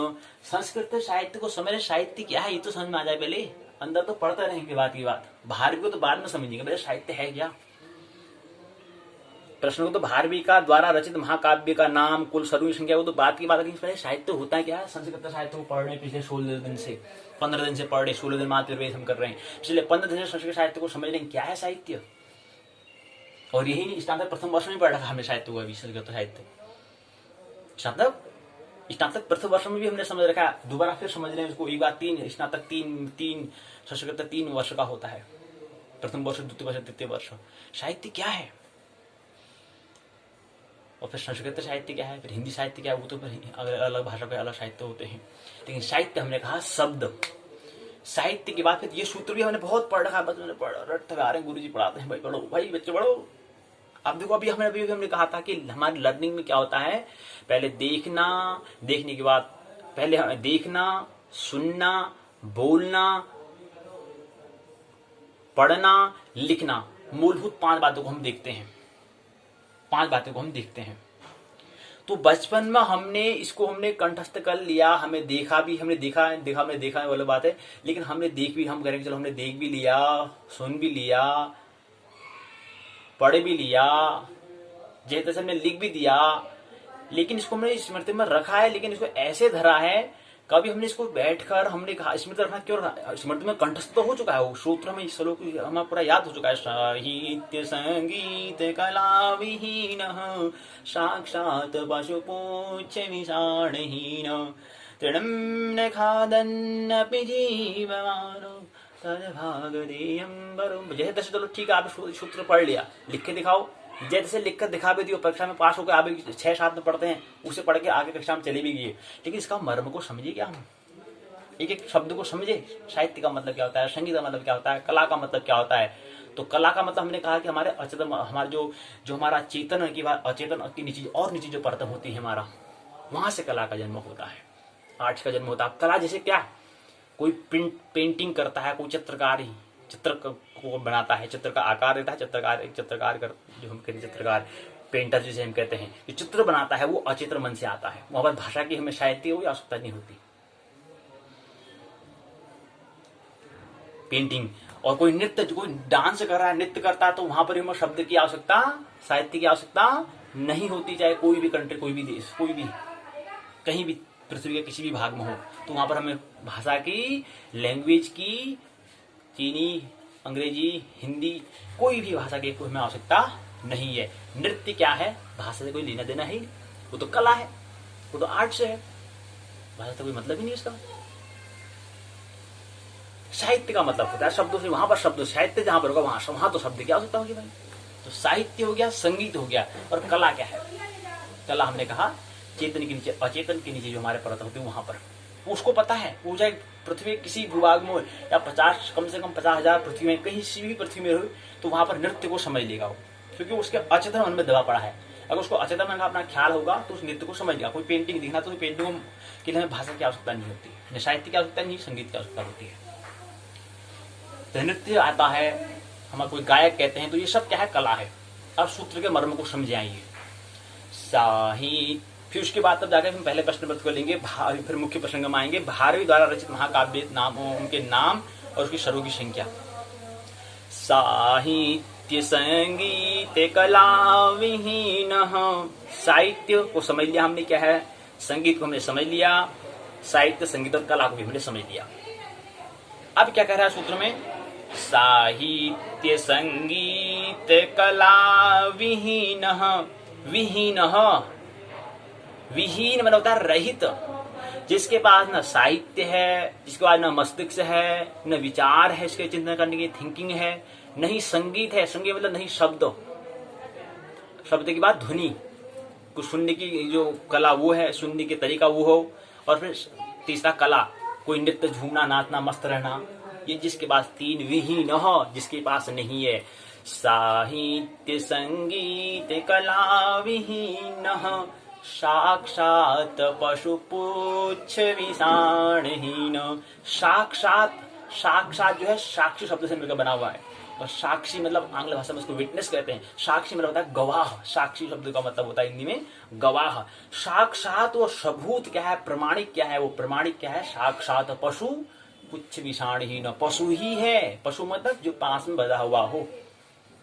संस्कृत साहित्य को समझ, साहित्य क्या है ये तो समझ में आ जाए पहले, अंदर तो पढ़ते रहेंगे बात की बात, बाहर को तो बाद में समझेंगे पहले साहित्य है क्या। प्रश्न को तो भारवी का द्वारा रचित महाकाव्य का नाम, कुल सर्वी संख्या, वो तो बात की बात है, पहले साहित्य होता है क्या। संस्कृत साहित्य को पढ़ रहे हैं पिछले 16 दिन से, 15 दिन से पढ़ रहे, 16 दिन मात्र प्रवेश हम कर रहे हैं, पिछले 15 दिन से संस्कृत साहित्य को समझ रहे हैं क्या है साहित्य। और यही स्नातक प्रथम वर्ष में पढ़ रखा हमने साहित्य को, संस्कृत साहित्य स्नातक प्रथम वर्ष में भी हमने समझ रखा, दोबारा फिर समझ रहे हैं उसको एक बार। 3 स्नातक 3 संस्कृत 3 वर्ष का होता है, प्रथम वर्ष, द्वितीय वर्ष, तृतीय वर्ष। साहित्य क्या है, और फिर संस्कृत साहित्य क्या है, फिर हिंदी साहित्य क्या है, वो तो फिर अलग अलग भाषा के अलग साहित्य होते हैं। लेकिन साहित्य हमने कहा शब्द। साहित्य के बाद फिर ये सूत्र भी हमने बहुत पढ़ रखा, बस मैंने रटते आ रहे हैं, गुरु जी पढ़ाते हैं, भाई पढ़ो भाई बच्चे पढ़ो। अब देखो अभी हमने कहा था कि हमारी लर्निंग में क्या होता है, पहले देखना, देखने के बाद पहले हमें देखना, सुनना, बोलना, पढ़ना, लिखना, मूलभूत 5 बातों को हम देखते हैं, 5 बातों को हम देखते हैं। तो बचपन में हमने कंठस्थ कर लिया, हमने देखा भी, हमने देखा वाली बात है, लेकिन हमने हम करेंगे चलो हमने देख भी लिया, सुन भी लिया, पढ़ भी लिया, जैसे हमने लिख भी दिया, लेकिन इसको हमने स्मृति में रखा है, लेकिन इसको ऐसे धरा है, कभी हमने इसको बैठकर हमने कहा स्मृति रखना क्यों रखा, स्मृति में कंठस्थ तो हो चुका है, वो सूत्र में श्लोक हमें पूरा याद हो चुका है। साहित्य संगीत कला विहीन साक्षात पशुपूच्छ विषाणहीन तृणं न खादन्नपि जीवमानो तद्भागधेयं वरुण। जैसे चलो ठीक है, आप सूत्र पढ़ लिया, लिख के दिखाओ, जैसे लिखकर दिखा भी दियो, परीक्षा में पास होकर आप 6-7 में पढ़ते हैं, उसे पढ़ के आगे कक्षा में चले भी गए, लेकिन इसका मर्म को समझिए क्या हम, एक एक शब्द को समझे, साहित्य का मतलब क्या होता है, संगीत का मतलब क्या होता है, कला का मतलब क्या होता है। तो कला का मतलब हमने कहा कि हमारे अचेतन, हमारे जो हमारा चेतन की बात, अचेतन की नीचे और नीचे जो परत होती है हमारा, वहां से कला का जन्म होता है, आर्ट्स का जन्म होता है। कला जैसे क्या, कोई पेंटिंग करता है, कोई चित्रकारी चित्र को बनाता है, चित्र का आकार देता है, चित्रकार जो हम कहते हैं चित्रकार, पेंटर जिसे हम कहते हैं, जो चित्र बनाता है वो अचेतन मन से आता है, वहां पर भाषा की हमें साहित्य कोई आवश्यकता नहीं होती। पेंटिंग और कोई नृत्य, कोई डांस कर रहा है, नृत्य करता है, तो वहां पर हमें शब्द की आवश्यकता, साहित्य की आवश्यकता नहीं होती, चाहे कोई भी कंट्री, कोई भी देश, कोई भी कहीं भी पृथ्वी के किसी भी भाग में हो, तो वहां पर हमें भाषा की, लैंग्वेज की, चीनी, अंग्रेजी, हिंदी, कोई भी भाषा की कोई हमें आवश्यकता नहीं है। नृत्य क्या है, भाषा से कोई लेना देना है, वो तो कला है, वो तो आर्ट से है, भाषा से कोई मतलब ही नहीं उसका। साहित्य का मतलब होता है शब्दों से, वहां पर शब्द, साहित्य जहां पर होगा वहां तो शब्द की आवश्यकता होगी भाई। तो साहित्य हो गया, संगीत हो गया, और कला क्या है, कला हमने कहा चेतन के नीचे, अचेतन के नीचे जो हमारे परत होती है वहां पर, उसको पता है, वो चाहे पृथ्वी किसी भूभाग में या 50, कम से कम 50,000 पृथ्वी में, कहीं सी भी पृथ्वी में हो, तो वहां पर नृत्य को समझ लेगा वो, क्योंकि उसके अचेतन मन में दबा पड़ा है। अगर उसको अचेतन मन का अपना ख्याल होगा तो उस नृत्य को समझ लिया। कोई पेंटिंग दिखना, तो पेंटिंग के लिए हमें भाषा की आवश्यकता नहीं होती, न साहित्य की आवश्यकता नहीं, संगीत की आवश्यकता होती है। तो नृत्य आता है, हमारा कोई गायक कहते हैं, तो ये सब क्या है, कला है। अब सूत्र के मर्म को समझ आइए। साहित्य, फिर उसके बाद तब जाकर हम पहले प्रश्न पत्र को लेंगे, फिर मुख्य प्रसंग में आएंगे, भारवी द्वारा रचित महाकाव्य नाम, उनके नाम और उसकी स्वरों की संख्या। साहित्य संगीत कला विहीन, साहित्य को समझ लिया हमने क्या है, संगीत को हमने समझ लिया, साहित्य, संगीत और कला को भी हमने समझ लिया। अब क्या कह रहा है सूत्र में, साहित्य संगीत कला विहीन, विहीन, विहीन मतलब होता है रहित, जिसके पास न साहित्य है, जिसके पास न मस्तिष्क है, न विचार है, इसके चिंतन करने की थिंकिंग है, नहीं संगीत है, संगीत मतलब नहीं शब्द, शब्द के बाद ध्वनि, कुछ सुनने की जो कला वो है, सुनने के तरीका वो हो, और फिर तीसरा कला, कोई नृत्य, झूमना, नाचना, मस्त रहना, ये जिसके पास 3 विहीन हो, जिसके पास नहीं है। साहित्य संगीत कला विहीन साक्षात पशुपुच्छ विषाणहीन। साक्षात, साक्षात जो है साक्षी शब्द से मिलकर बना हुआ है, और साक्षी मतलब आंग्ल भाषा में उसको विटनेस कहते हैं। साक्षी मतलब होता है गवाह, साक्षी शब्द का मतलब होता है हिंदी में गवाह। साक्षात वो सबूत क्या है, प्रमाणिक क्या है, वो प्रमाणिक क्या है, साक्षात पशु पुच्छ विषाणहीन, पशु ही है। पशु मतलब जो पास में बधा हुआ हो,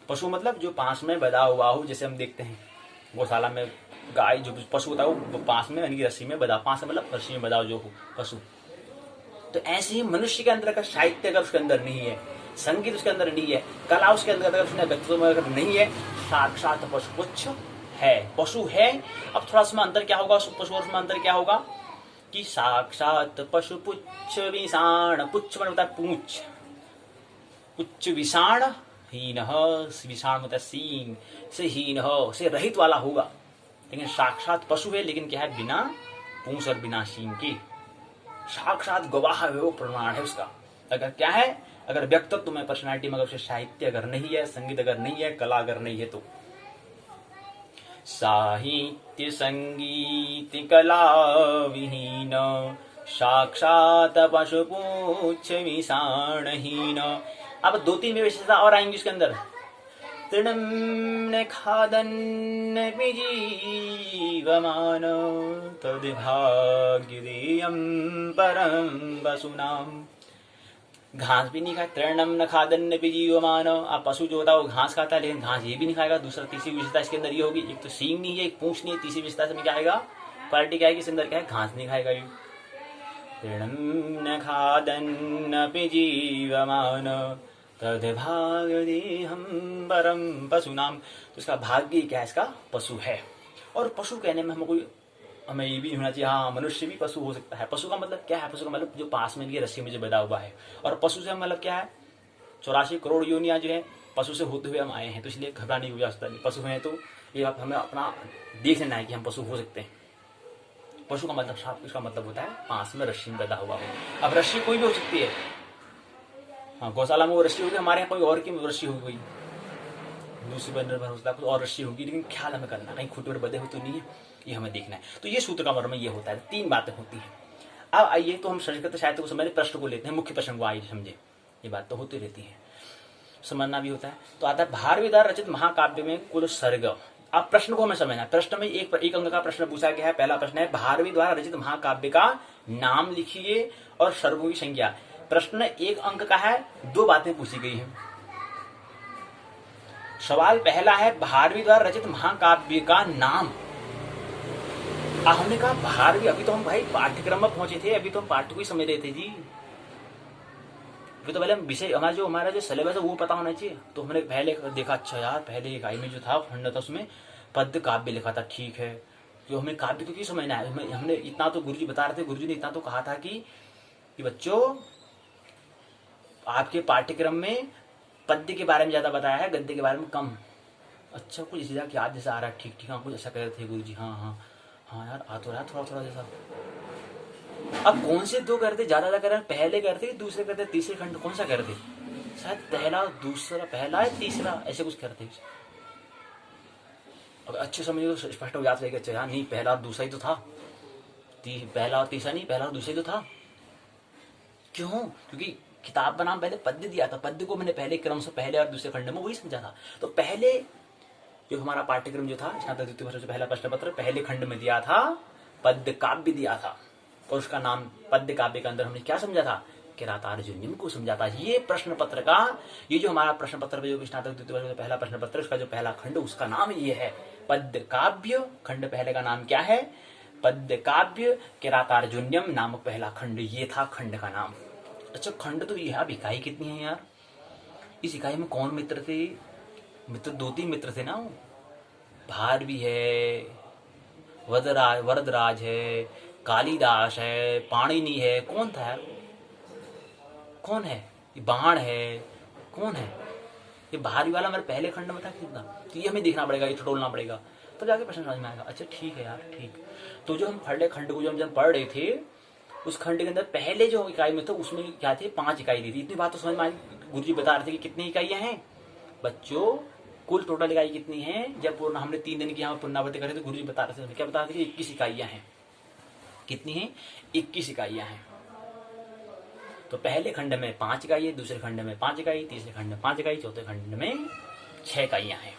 पशु मतलब जो पास में बधा हुआ हो, जैसे हम देखते हैं गौशाला में गाय, जो पशु होता है वो पास में यानी रस्सी में बधा, पास में मतलब रस्सी में बधा जो हो पशु। तो ऐसे ही मनुष्य के अंदर का साहित्य अगर उसके अंदर नहीं है, संगीत उसके अंदर नहीं है, कला उसके अंदर अगर उसने व्यक्तित्व में अगर नहीं है, साक्षात पशुपुच्छ है, पशु है। अब थोड़ा उसमें अंतर क्या होगा, पशु और उसमें अंतर क्या होगा कि साक्षात पशुपुच्छ विषाण, पुच्छ मतलब होता है पूंछ, पुच्छ विषाण हीन, विषाण मतलब सीन से हीन, से रहित वाला होगा। लेकिन साक्षात पशु है, लेकिन क्या है, बिना पूंछ और बिना सींग की। साक्षात गवाह है, वो प्रमाण है उसका। अगर क्या है, अगर व्यक्तित्व में, पर्सनालिटी में, अगर उसे साहित्य अगर नहीं है, संगीत अगर नहीं है, कला अगर नहीं है, तो साहित्य संगीत कला विहीन साक्षात पशुपूछ विषाणहीन। अब 2-3 विशेषता और आएंगी उसके अंदर। तृणं न खादन्नपि जीवमान तद्भाग्यदेयं परं वसुनाम। घास भी नहीं खाए, तृणम न खादन्नपि जीवमान। अब पशु जो होता है वो घास खाता है, लेकिन घास ये भी नहीं खाएगा। दूसरा, तीसरी विशेषता इसके अंदर ये होगी, एक तो सींग नहीं है, एक पूंछ नहीं है। तीसरी विशेषता में क्या आएगा, क्वालिटी क्या है, इसके अंदर क्या है, घास नहीं खाएगा। ये तृणं न खादन्नपि जीवमान तद्भाग्यदेहं परं पशूनाम। तो इसका भाग्य क्या है, इसका पशु है। और पशु कहने में हमें ये भी होना चाहिए, हाँ मनुष्य भी पशु हो सकता है। पशु का मतलब क्या है, पशु का मतलब जो पास में रस्सी में जो बंधा हुआ है। और पशु से मतलब क्या है, 84 करोड़ योनियां जो है पशु से होते हुए हम आए हैं, तो इसलिए घबराने की आवश्यकता नहीं। पशु हैं तो ये आप हमें अपना देख लेना है कि हम पशु हो सकते हैं। पशु का मतलब साफ, इसका मतलब होता है पास में रस्सी में बंधा हुआ हो। अब रस्सी कोई भी हो सकती है, हाँ गौशाला में वो रस्सी होगी, हमारे यहाँ कोई और की रस्सी होगी, कोई दूसरी पर निर्भर हो सकता है, कुछ और रस्सी होगी, लेकिन ख्याल हमें करना, कहीं खुद पर बंधे हुए तो नहीं है, ये हमें देखना है। तो ये सूत्र का मर्म ये होता है, 3 बातें होती हैं। अब आइए तो हम संस्कृत साहित्य को समझने, प्रश्न को लेते हैं, मुख्य प्रश्न को आइए समझे। ये बात तो होती रहती है, समझना भी होता है। तो आता है भारवी द्वारा रचित महाकाव्य में कुल सर्ग। अब प्रश्न को हमें समझना है। प्रश्न में एक अंक का प्रश्न पूछा गया है। पहला प्रश्न है, भारवी द्वारा रचित महाकाव्य का नाम लिखिए और सर्गों की संख्या। प्रश्न 1 अंक का है, 2 बातें पूछी गई हैं। सवाल पहला है, भारवी द्वारा रचित महाकाव्य का नाम। हमने कहा भारवी, अभी तो हम भाई पाठ्यक्रम में पहुंचे थे, अभी तो हम पाठ्य को ही समझ रहे थे जी। अभी तो पहले विषय हमारा जो सिलेबस है वो पता होना चाहिए। तो हमने पहले देखा, अच्छा यार पहले इकाई में जो था खंड था उसमें पद्य काव्य लिखा था, ठीक है। जो हमें काव्य को क्यों समझना है, हमने इतना तो गुरुजी बता रहे थे, गुरुजी ने इतना तो कहा था कि बच्चों आपके पाठ्यक्रम में पद्य के बारे में ज्यादा बताया है, गद्य के बारे में कम। अच्छा कुछ इसी तरह याद जैसा आ रहा है, ठीक ठीक, हाँ कुछ ऐसा कह रहे थे गुरुजी, हाँ हाँ हाँ यार आ तो रहा थोड़ा थोड़ा जैसा। अब कौन से 2 करते ज्यादा कर रहे हैं, पहले करते दूसरे करते, तीसरे खंड कौन सा करते, शायद पहला दूसरा, पहला है तीसरा, ऐसे कुछ करते। अब अच्छे समझिए तो स्पष्ट हो याद रहेगा। अच्छा यार नहीं, पहला और दूसरा ही तो था, पहला और तीसरा नहीं, पहला और दूसरा ही तो था। क्यों, क्योंकि किताब का नाम पहले पद्य दिया था, पद्य को मैंने पहले क्रम से पहले और दूसरे खंड में वही समझा था। तो पहले जो हमारा पाठ्यक्रम जो था स्नातक द्वितीय वर्ष से पहला प्रश्न पत्र पहले खंड में दिया था, पद्य काव्य दिया था, और उसका नाम पद्य काव्य के अंदर हमने क्या समझा था, किरातार्जुनीयम को समझा था। ये प्रश्न पत्र का, ये जो हमारा प्रश्न पत्र जो स्नातक द्वितीय वर्ष से पहला प्रश्न पत्र, उसका जो पहला खंड उसका नाम ये है पद्य काव्य। खंड पहले का नाम क्या है, पद्य काव्य किरातार्जुनीयम नामक पहला खंड, ये था खंड का नाम। अच्छा खंड तो ये है। अब इकाई कितनी है यार, इस इकाई में कौन मित्र थे, मित्र 2-3 मित्र थे ना, भारवी है, वरदराज है, कालिदास है, पाणिनि है, कौन था यार, कौन है, ये बाण है, कौन है ये भारवी वाला, मेरे पहले खंड में था कितना। तो ये हमें देखना पड़ेगा, ये टटोलना पड़ेगा, तो जाके प्रश्न समझ में आएगा। अच्छा ठीक है यार, ठीक। तो जो हम पहले खंड को जब पढ़ रहे थे, उस खंड के अंदर पहले जो इकाई में था उसमें क्या थे, 5 इकाई दी थी। इतनी बात तो समझ में आई। गुरुजी बता रहे थे कि कितनी इकाइयां हैं बच्चों, कुल टोटल इकाई कितनी है। जब पूर्ण हमने 3 दिन की यहाँ पुनरावृत्ति करे तो गुरुजी बता रहे थे, क्या बता रहे थे कि 21 इकाइयां हैं। कितनी है, 21 इकाइयां हैं। तो पहले खंड में 5 इकाई, दूसरे खंड में 5 इकाई, तीसरे खंड में 5 इकाई, चौथे खंड में 6 इकाइयां हैं।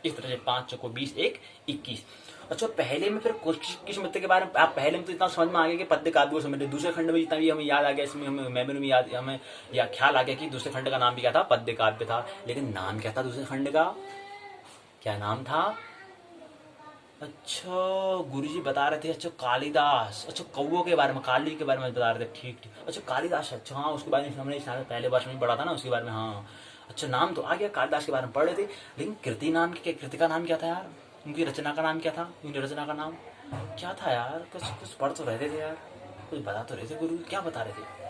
इस तरह से 5 चौको 20, 1 21। अच्छा पहले में फिर किस मित्र के बारे में, आप पहले में तो इतना समझ में आ गया कि पद्य काव्य को समझ, दूसरे खंड में जितना भी हमें याद आ गया, इसमें हमें मेमोरी में याद, हमें या ख्याल आ गया कि दूसरे खंड का नाम भी क्या था, पद्य काव्य था। लेकिन नाम क्या था दूसरे खंड का, क्या नाम था। अच्छा गुरुजी बता रहे थे, अच्छा कालिदास, अच्छा कौवों के बारे में, काली के बारे में बता रहे थे, ठीक ठीक। अच्छा कालिदास, अच्छा हाँ उसके बारे में हमने पहले वर्ष में पढ़ा था ना, उसके बारे में, हाँ अच्छा नाम तो आ गया, कालिदास के बारे में पढ़ रहे थे। लेकिन कृति नाम की, कृति का नाम क्या था यार, उनकी रचना का नाम क्या था, उनकी रचना का नाम क्या था यार, कुछ पढ़ तो रहते थे यार, कुछ बता तो रहे थे गुरु, क्या बता रहे थे।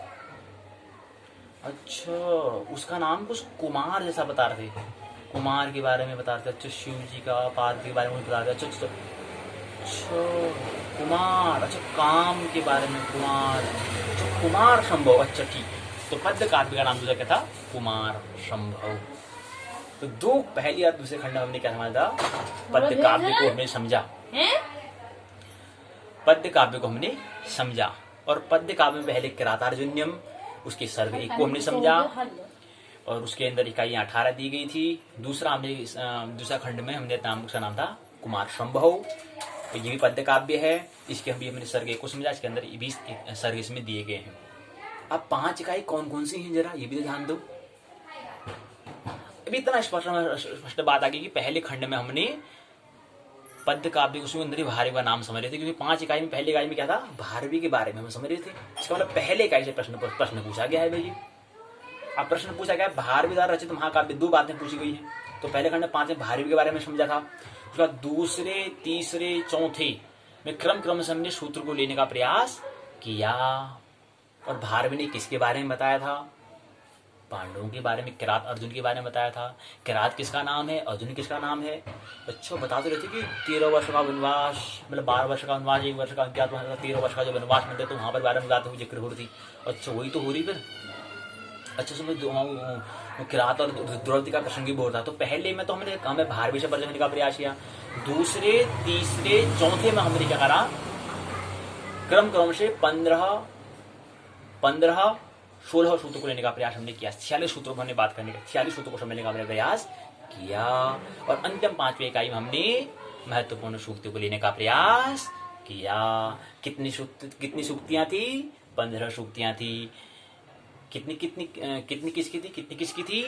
अच्छा उसका नाम कुछ कुमार जैसा बता रहे थे, कुमार के बारे में बता रहे थे। अच्छा शिव जी का, पार्वती के बारे में बता रहे थे। अच्छा अच्छा, कुमार, अच्छा काम के बारे में कुमार, अच्छा कुमार संभव, अच्छा ठीक। तो पद्य काव्य का नाम दूसरा क्या था? कुमार संभव। तो दो पहली और दूसरे खंड में हमने क्या समझा था? पद्य काव्य को हमने समझा, पद्य काव्य को हमने समझा। और पद्य काव्य में पहले किरातार्जुनीयम, उसके सर्ग एक को हमने समझा और उसके अंदर इकाइयां 18 दी गई थी। दूसरा हमने दूसरा खंड में हमने नाम, उसका नाम था कुमार संभव। तो ये भी पद्य काव्य है, इसके हम भी हमने सर्ग एक को समझा, इसके अंदर 20 सर्ग इसमें दिए गए हैं। अब 5 इकाई कौन कौन सी हैं जरा ये भी तो ध्यान दो। अभी इतना स्पष्ट बात आ गई कि पहले खंड में हमने पद्य काव्य उसमें अंदर ही भारवी का नाम समझ रहे थे, क्योंकि 5 इकाई में पहले इकाई में क्या था? भारवी के बारे में हम समझ रहे थे। इसका मतलब पहले इकाई से प्रश्न पूछा गया है भाई। अब प्रश्न पूछा गया भारवी द्वारा रचित महाकाव्य, 2 बातें पूछी गई हैं। तो पहले खंड 5 में भारवी के बारे में समझा था, उसके बाद दूसरे तीसरे चौथे में क्रम से हमने सूत्र को लेने का प्रयास किया। और भारवी ने किसके बारे में बताया था? पांडवों के बारे में, किरात अर्जुन के बारे में बताया था। किरात किसका नाम है? अर्जुन किसका नाम है? अच्छा बता तो रहे थे कि 13 वर्ष का वनवास, मतलब 12 वर्ष का वनवास, 1 वर्ष का अज्ञातवास, 13 वर्ष का जो वनवास मिलता है तो वहां पर बारे में बात हुई, जिक्र हो रही थी। अच्छा वही तो हो रही फिर। अच्छा समझ किरात और द्रौपदी का प्रसंग भी बोल रहा। तो पहले में तो हमें भारवी से परिचय करने का प्रयास किया, दूसरे तीसरे चौथे में हमने क्या करा? क्रम से 15 16 सूत्रों को लेने का प्रयास हमने किया। 46 सूत्रों को हमने बात करने का, 46 सूत्रों को समझने का हमने प्रयास किया। और अंतिम 5वीं इकाई में हमने महत्वपूर्ण सूक्तियों को लेने का प्रयास किया। कितनी सूक्तियां थी? 15 सूक्तियां थी। कितनी किसकी थी?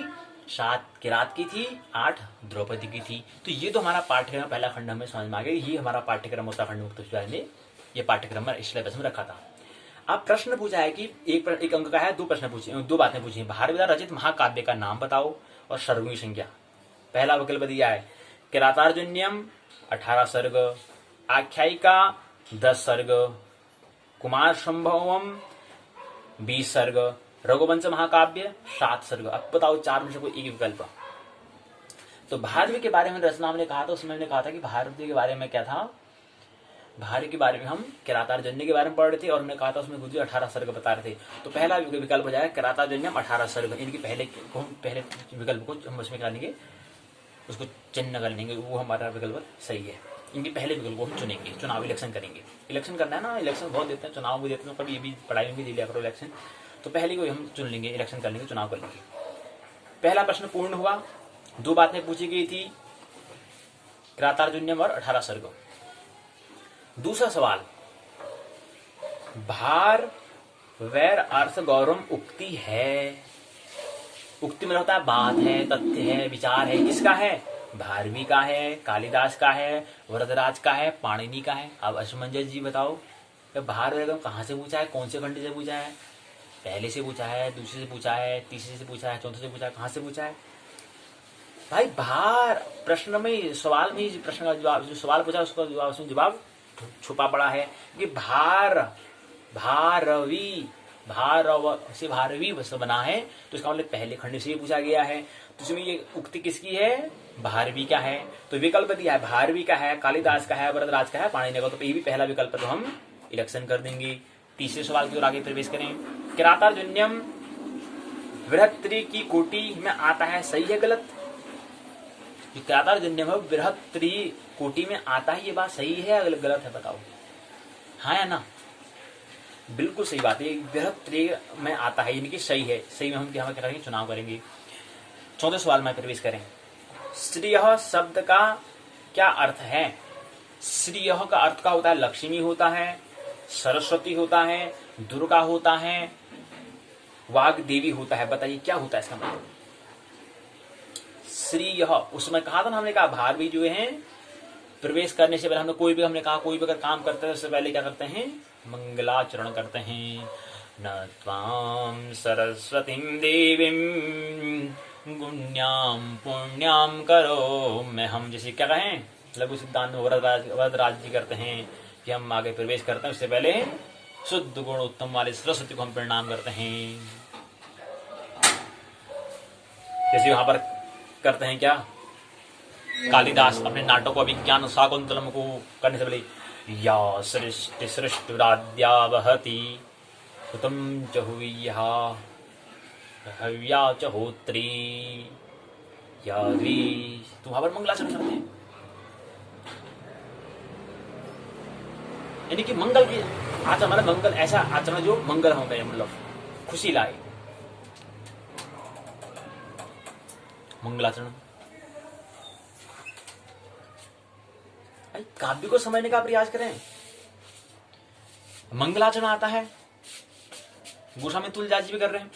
7 किरात की थी, 8 द्रौपदी की थी। तो ये तो हमारा पाठ्यक्रम पहला खंड हमें समझ में आ गया। ये हमारा पाठ्यक्रम उत्तराखंड मुक्त विश्वविद्यालय ने ये पाठ्यक्रम में सिलेबस में रखा था। अब प्रश्न पूछा है कि एक अंक का है, 2 प्रश्न पूछे, 2 बातें पूछी। भारवी द्वारा रचित महाकाव्य का नाम बताओ और सर्गों की संख्या। पहला विकल्प दिया है किरातार्जुनीयम 18 सर्ग, आख्यायिका 10 सर्ग, कुमार संभवम 20 सर्ग, रघुवंश महाकाव्य 7 सर्ग। अब बताओ 4 में से कोई एक विकल्प। तो भारवी के बारे में रचना हमने कहा था, उसमें हमने कहा था कि भारवी के बारे में क्या था? भारवी के बारे में हम किरातार्जुनीय के बारे में पढ़ रहे थे और हमने कहा था उसमें गुरुजी 18 सर्ग बता रहे थे। तो पहला विकल्प हो जाएगा किरातार्जुनीयम 18 सर्ग। इनकी पहले विकल्प को हम उसमें कर लेंगे, उसको चिन्ह कर लेंगे, वो हमारा विकल्प सही है। इनके पहले विकल्प को हम चुनेंगे, चुनाव इलेक्शन करेंगे। इलेक्शन करना है ना, इलेक्शन बहुत देते हैं, चुनाव भी देते हैं, कभी ये भी पढ़ाई में भी दे लिया करो इलेक्शन। तो पहले को हम चुन लेंगे, इलेक्शन कर लेंगे, चुनाव कर लेंगे। पहला प्रश्न पूर्ण हुआ। 2 बातें पूछी गई थी, किरातार्जुनीयम और 18 सर्ग। दूसरा सवाल, भार वैर अर्थ गौरव उक्ति है। उक्ति में होता है बात है, तथ्य है, विचार है। किसका है? भारवी का है, कालिदास का है, वरदराज का है, पाणिनि का है। अब असमंजस जी बताओ, भार वैर कहां से पूछा है? कौन से खंड से पूछा है? पहले से पूछा है, दूसरे से पूछा है, तीसरे से पूछा है, चौथे से पूछा है, कहां से पूछा है भाई? भार प्रश्न में, सवाल में प्रश्न का जवाब, जो सवाल पूछा उसका जवाब, उसमें जवाब छुपा पड़ा है कि भारवी से भारवी बना है। तो इसका मतलब पहले खंड से ही पूछा गया है। तो इसमें ये उक्ति किसकी है? भारवी का है। तो विकल्प दिया है भारवी का है, कालिदास का है, वरदराज का है, पाणिनि का। तो ये भी पहला विकल्प तो हम इलेक्शन कर देंगे। तीसरे सवाल की ओर आगे प्रवेश करें। किरातार्जुनीयम बृहत्त्री की कोटि में आता है, सही है गलत? जो किरातार्जुनीयम बृहत्त्री कोटि में आता है, ये बात सही है या गलत है? बताओ, हाँ या ना? बिल्कुल सही बात है, बृहत्त्री में आता है, यानी कि सही है। सही में हम क्या करेंगे? चुनाव करेंगे। चौथे सवाल में प्रवेश करें। श्रीयः शब्द का क्या अर्थ है? श्रीयः का अर्थ का होता है लक्ष्मी होता है, सरस्वती होता है, दुर्गा होता है, वाग देवी होता है। बताइए क्या होता है इसका मतलब? श्रीयः, उसमें कहा था ना, हमने कहा भारवी जो है प्रवेश करने से पहले हमने कोई भी अगर काम करते हैं उससे पहले क्या करते हैं? मंगलाचरण करते हैं। न त्वां सरस्वतीं देवीं गुण्याम पुण्याम करो मैं हम, जैसे क्या कहें लघु सिद्धांत वरदराज जी करते हैं कि हम आगे प्रवेश करते हैं उससे पहले शुद्ध गुण उत्तम वाले सरस्वती को हम प्रणाम करते हैं। जैसे वहां पर करते हैं क्या? कालिदास अपने नाटक को अभिज्ञान शाकुंतलम को करने से पहले या सृष्टि सृष्टुराद्या वहति हुतं च हुय्या हव्या च होत्री या द्वि। तो वहां पर मंगलाचरण करते हैं, यानी कि मंगल की आचरण, मतलब मंगल ऐसा आचरण जो मंगल हो गए, मतलब खुशी लाए, मंगलाचरण। काव्य को समझने का प्रयास करें। मंगलाचरण आता है, गोस्वामी तुलसीदास जी भी कर रहे हैं।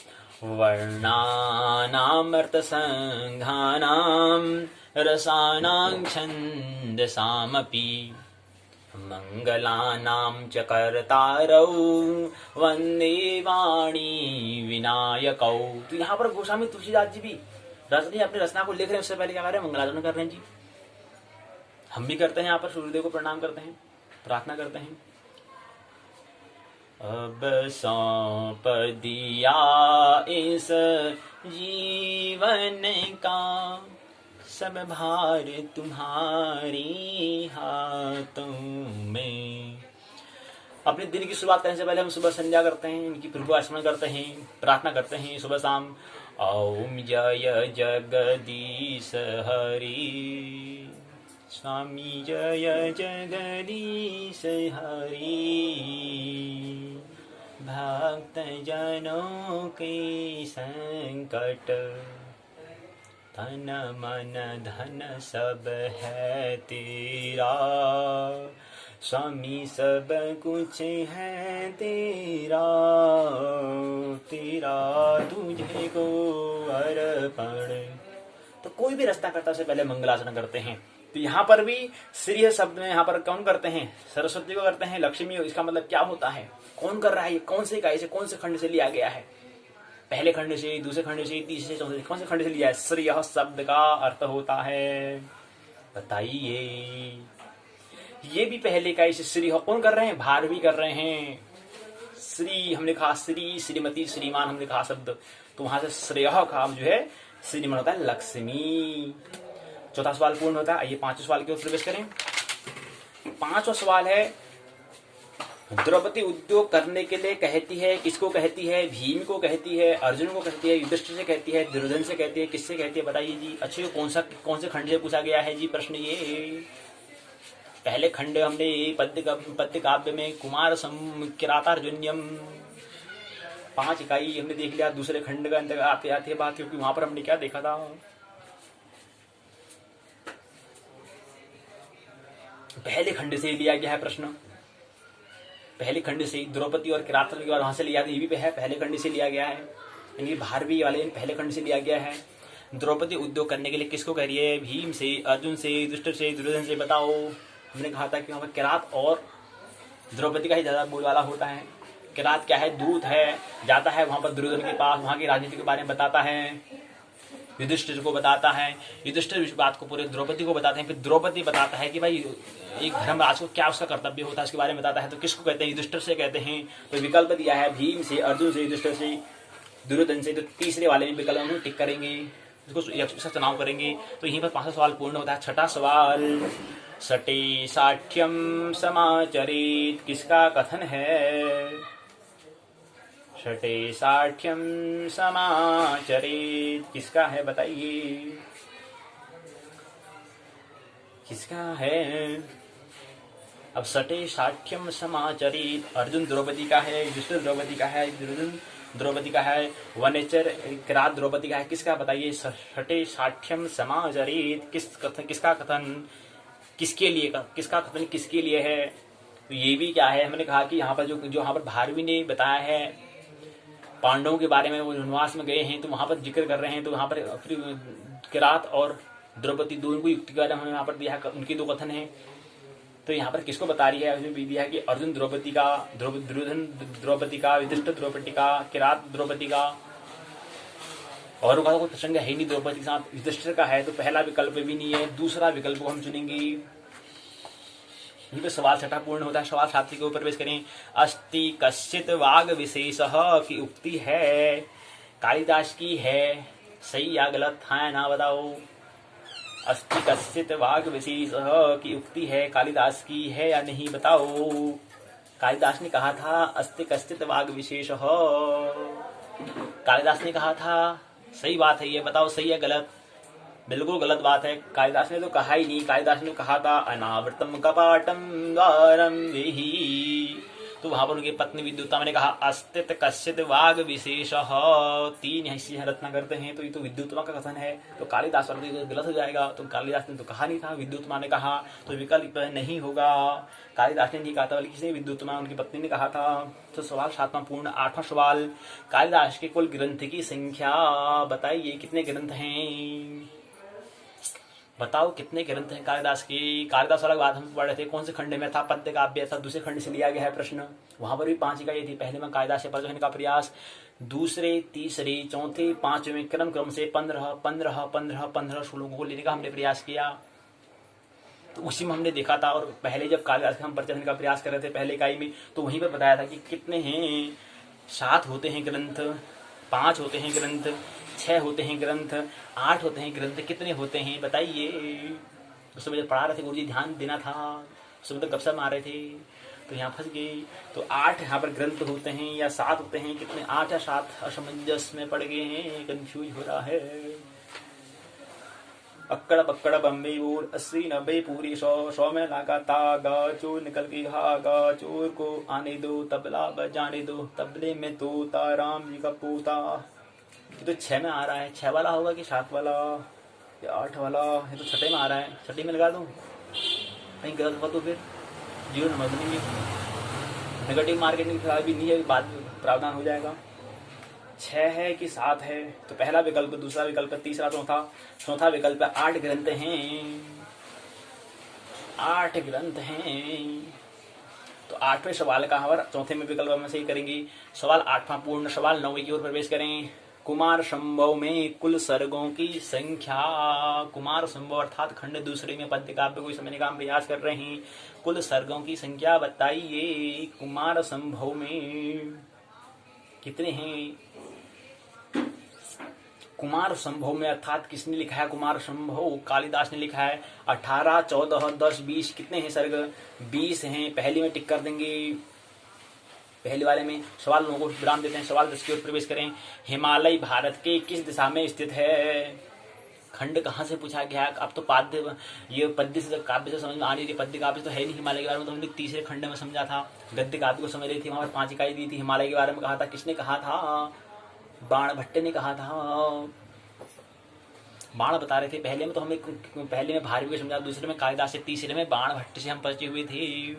वर्णानाम अर्थ संघानाम रसानां छंदसामपि मंगलानां च कर्तारौ वंदे वाणी विनायकौ। तो यहाँ पर गोस्वामी तुलसीदास जी भी रचना, अपनी रचना को लिख रहे हैं, उससे पहले क्या कर रहे हैं, मंगलाचरण कर रहे हैं जी। हम भी करते हैं, यहाँ पर सूर्यदेव को प्रणाम करते हैं, प्रार्थना करते हैं। अब सौंप दिया इस जीवन का सब भार तुम्हारी हाथों में। अपने दिन की शुरुआत करने से पहले हम सुबह संध्या करते हैं, इनकी प्रभु स्मरण करते हैं, प्रार्थना करते हैं सुबह शाम। ओम जय जगदीश हरि, स्वामी जय जगदीश हरि, भक्त जनों के संकट तन मन धन सब है तेरा, स्वामी सब कुछ है तेरा, तेरा तुझे को अर्पण। तो कोई भी रास्ता करता से पहले मंगलाचरण करते हैं। तो यहाँ पर भी श्री शब्द में यहाँ पर कौन करते हैं, सरस्वती को करते हैं, लक्ष्मी। इसका मतलब क्या होता है, कौन कर रहा है, ये कौन से इकाई से, कौन से खंड से लिया गया है, पहले खंड से, दूसरे खंड से, तीसरे से, चौथे से, कौन से खंड से लिया है। श्री शब्द का अर्थ होता है, बताइए। ये भी पहले इकाई से श्री कौन कर रहे हैं, भार भी कर रहे हैं। श्री हमने कहा, श्री श्रीमती श्रीमान हमने कहा शब्द, तो वहां से श्रेय का जो है श्रीमान होता है लक्ष्मी। चौथा सवाल पूर्ण होता है। आइए पांचवें सवाल की ओर प्रवेश करें। पांचवा सवाल है, द्रौपदी उद्योग करने के लिए कहती है, किसको कहती है, भीम को कहती है, अर्जुन को कहती है, युधिष्ठिर से कहती है, दुर्योधन से कहती है, किससे कहती है, बताइए जी। अच्छे कौन से खंड से पूछा गया है जी प्रश्न ये। पहले खंड हमने पद्य काव्य में कुमार किरातार्जुन्यम 5 इकाई हमने देख लिया। दूसरे खंड का अंदर आते आते बात, क्योंकि वहां पर हमने क्या देखा था, पहले खंड से लिया गया है प्रश्न, पहले खंड से द्रौपदी और किरात के बाद वहां से लिया, ये भी है पहले खंड से लिया गया है, यानी भारवी वाले पहले खंड से लिया गया है। द्रौपदी उद्योग करने के लिए किसको कह रही है, भीम से, अर्जुन से, युधिष्ठिर से, दुर्योधन से, बताओ। हमने कहा था कि वहां पर किरात और द्रौपदी का ही ज्यादा बोलवाला होता है। किरात क्या है, दूत है, जाता है वहां पर दुर्योधन के पास, वहां की राजनीति के बारे में बताता है, युधिष्ठिर को बताता है, युधिष्ठिर इस बात को पूरे द्रौपदी को बताते हैं, फिर द्रौपदी बताता है कि भाई एक धर्मराज को क्या उसका कर्तव्य होता है, उसके बारे में बताता है। तो किसको कहते हैं, युधिष्ठिर से कहते हैं। तो विकल्प दिया है भीम से, अर्जुन से, युधिष्ठिर से, दुर्योधन से। तो तीसरे वाले में विकल्प हम टिक करेंगे, इसको चुनाव करेंगे। तो यहीं पर 5वां सवाल पूर्ण होता है। छठा सवाल, सटे साठ्यम समाचरित, किसका कथन है, छठे साठ्यम समाचरित किसका है, बताइए किसका है। अब सटे साठ्यम समाचरित अर्जुन द्रौपदी का है, युधिष्ठिर द्रौपदी का है, दुर्योधन द्रौपदी का है, वनेचर किरात द्रौपदी का है, किसका बताइए। सटे साठ्यम समाचरित किसका कथन किसके लिए, किसका कथन किसके लिए है। तो ये भी क्या है, हमने कहा कि यहाँ पर जो यहाँ पर भारवी ने बताया है पांडवों के बारे में, वो वनवास में गए हैं तो वहां पर जिक्र कर रहे हैं। तो वहां पर किरात और द्रौपदी दोनों को युक्ति का हमने यहाँ पर दिया, उनकी 2 कथन है। तो यहाँ पर किसको बता रही है, उसमें भी दिया है कि अर्जुन द्रौपदी का, दुर्योधन द्रौपदी का, युधिष्ठिर द्रौपदी का, किरात द्रौपदी का, और कोई प्रसंग है नहीं द्रौपदी के साथ, युधिष्ठिर का है। तो पहला विकल्प भी नहीं है, दूसरा विकल्प को हम चुनेंगे। पे सवाल 6 पूर्ण होता है। सवाल 7 के ऊपर प्रवेश करें। अस्ति कश्चित वाग विशेष की उक्ति है, कालिदास की है, सही या गलत है ना बताओ। अस्ति कश्चित वाग विशेष की उक्ति है, कालिदास की है या नहीं बताओ। कालिदास ने कहा था अस्ति कश्चित वाग विशेष, कालिदास ने कहा था। सही बात है ये, बताओ सही है गलत? बिल्कुल गलत बात है, कालिदास ने तो कहा ही नहीं। कालिदास ने कहा था अनावृतम कपाटम द्वारम वेहि, तो वहां पर उनकी पत्नी विद्युत्तमा ने कहा अस्तित कश्चित वाग विशेष, तीन हिस्से रचना करते हैं, तो ये तो विद्युत्तमा का कथन है, तो कालिदास वाला तो गलत हो जाएगा। तो कालिदास ने तो कहा नहीं था, विद्युत्तमा ने कहा, तो विकल्प नहीं होगा। कालिदास ने नहीं कहा था, बल्कि किसी विद्युत्तमा उनकी पत्नी ने कहा था। तो सवाल 7वां पूर्ण। 8वां सवाल, कालिदास के कुल ग्रंथ की संख्या बताइए, कितने ग्रंथ हैं? बताओ कितने ग्रंथ हैं कालिदास के। कालिदास वाला बात हम पढ़ रहे थे, कौन से खंड में था? पद्य काव्य था, दूसरे खंड से लिया गया है प्रश्न। वहां पर भी 5 इकाई थी। पहले में कालिदास से परिचय का प्रयास, दूसरे, तीसरे, चौथे, 5वें क्रम से 15 श्लोकों को लेने का हमने प्रयास किया। तो उसी में हमने देखा था, और पहले जब कालिदास का हम परिचय का प्रयास कर रहे थे पहले इकाई में, तो वहीं पर बताया था कि कितने हैं। 7 होते हैं ग्रंथ, 5 होते हैं ग्रंथ, 6 होते हैं ग्रंथ, 8 होते हैं ग्रंथ। कितने होते हैं बताइए? उस समय जब पढ़ा रहे थे गुरुजी, ध्यान देना था, उस समय तो गपशप मार रहे थे, तो यहाँ फंस गए। तो 8 यहाँ पर ग्रंथ होते हैं या 7 होते हैं? कितने, 8 या 7? असमंजस में पड़ गए हैं, कंफ्यूज हो रहा है। अक्कड़ पक्कड़ बम्बे और 80-90 पूरी 100 में लगाता गा, चोर निकल के भागा, चोर को आने दो, तबला बजाने दो, तबले में तोता राम जी का पोता। ये तो 6 में आ रहा है, 6 वाला होगा कि 7 वाला या 8 वाला? ये तो 6 में आ रहा है, 6 में लगा दूं, कहीं गलत हुआ तो फिर 0 नंबर बनेंगे। नेगेटिव मार्केटिंग खिलाफ भी नहीं है, बाद में प्रावधान हो जाएगा। 6 है कि 7 है? तो पहला विकल्प, दूसरा विकल्प, तीसरा, चौथा विकल्प 8 ग्रंथ हैं, 8 ग्रंथ हैं। तो 8वें सवाल का हमारा चौथे में विकल्प में सही करेंगे। सवाल 8वां पूर्ण। सवाल 9वें की ओर प्रवेश करें। कुमार संभव में कुल सर्गों की संख्या। कुमार संभव अर्थात खंड दूसरे में पद्य काव्य को समझने का हम प्रयास कर रहे हैं। कुल सर्गों की संख्या बताइए, कुमार संभव में कितने हैं? कुमार संभव में अर्थात किसने लिखा है कुमार संभव? कालिदास ने लिखा है। 18, 14, 10, 20 कितने हैं सर्ग? 20 हैं। पहले में टिक कर देंगे, पहले वाले में। सवाल लोगों को विराम देते हैं। सवाल 10 की ओर प्रवेश करें। हिमालय भारत के किस दिशा में स्थित है? खंड कहाँ से पूछा गया? अब तो पाद्य, ये पद्य से काव्य से समझ में आ रही थी, पद्य काव्य तो है नहीं। हिमालय के बारे में तो हमने तीसरे खंड में समझा था, गद्य काव्य को समझ रही थी, वहां पर 5 इकाई दी थी। हिमालय के बारे में कहा था, किसने कहा था? बाण भट्ट ने कहा था। बाण बता रहे थे पहले में, तो हमें पहले में भारवी को समझा, दूसरे में कालिदास से, तीसरे में बाण भट्ट से हम परिचित हुए थे।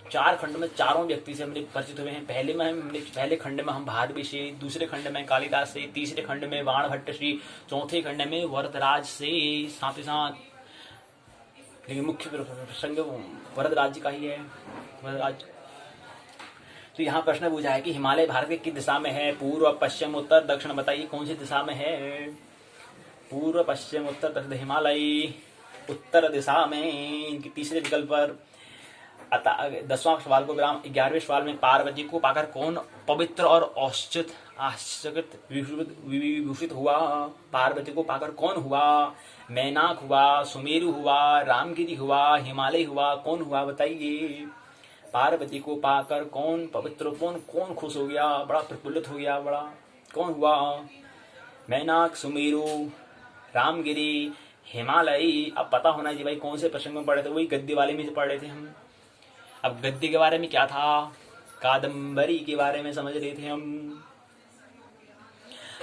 4 खंड में चारों व्यक्ति से हमने परिचित हुए हैं। पहले खंड में हम भारवी से, दूसरे खंड में कालिदास से, तीसरे खंड में बाण भट्ट से, चौथे खंड में वरदराज से। साथ ही साथ लेकिन मुख्य प्रसंग वरदराज का ही है, वरदराज। तो यहाँ प्रश्न पूछा है कि हिमालय भारत के किस दिशा में है? पूर्व, पश्चिम, उत्तर, दक्षिण, बताइए कौन सी दिशा में है? पूर्व, पश्चिम, उत्तर, दक्षिण। हिमालय उत्तर दिशा में, इनकी तीसरे विकल्प पर। 10वां सवाल को विराम। 11वें सवाल में पार्वती को पाकर कौन पवित्र और आश्चर्यचकित विभूषित हुआ? पार्वती को पाकर कौन हुआ? मैनाक हुआ, सुमेरु हुआ, रामगिरी हुआ, हिमालय हुआ, कौन हुआ बताइए? पार्वती को पाकर कौन पवित्र, कौन खुश हो गया, बड़ा प्रफुल्लित हो गया, बड़ा कौन हुआ? मैनाक, सुमेरु, रामगिरी, हिमालय। अब पता होना चाहिए भाई कौन से प्रसंग में पढ़े थे, वही गद्य वाले में से पढ़ रहे थे हम। अब गद्य के बारे में क्या था? कादम्बरी के बारे में समझ रहे थे हम।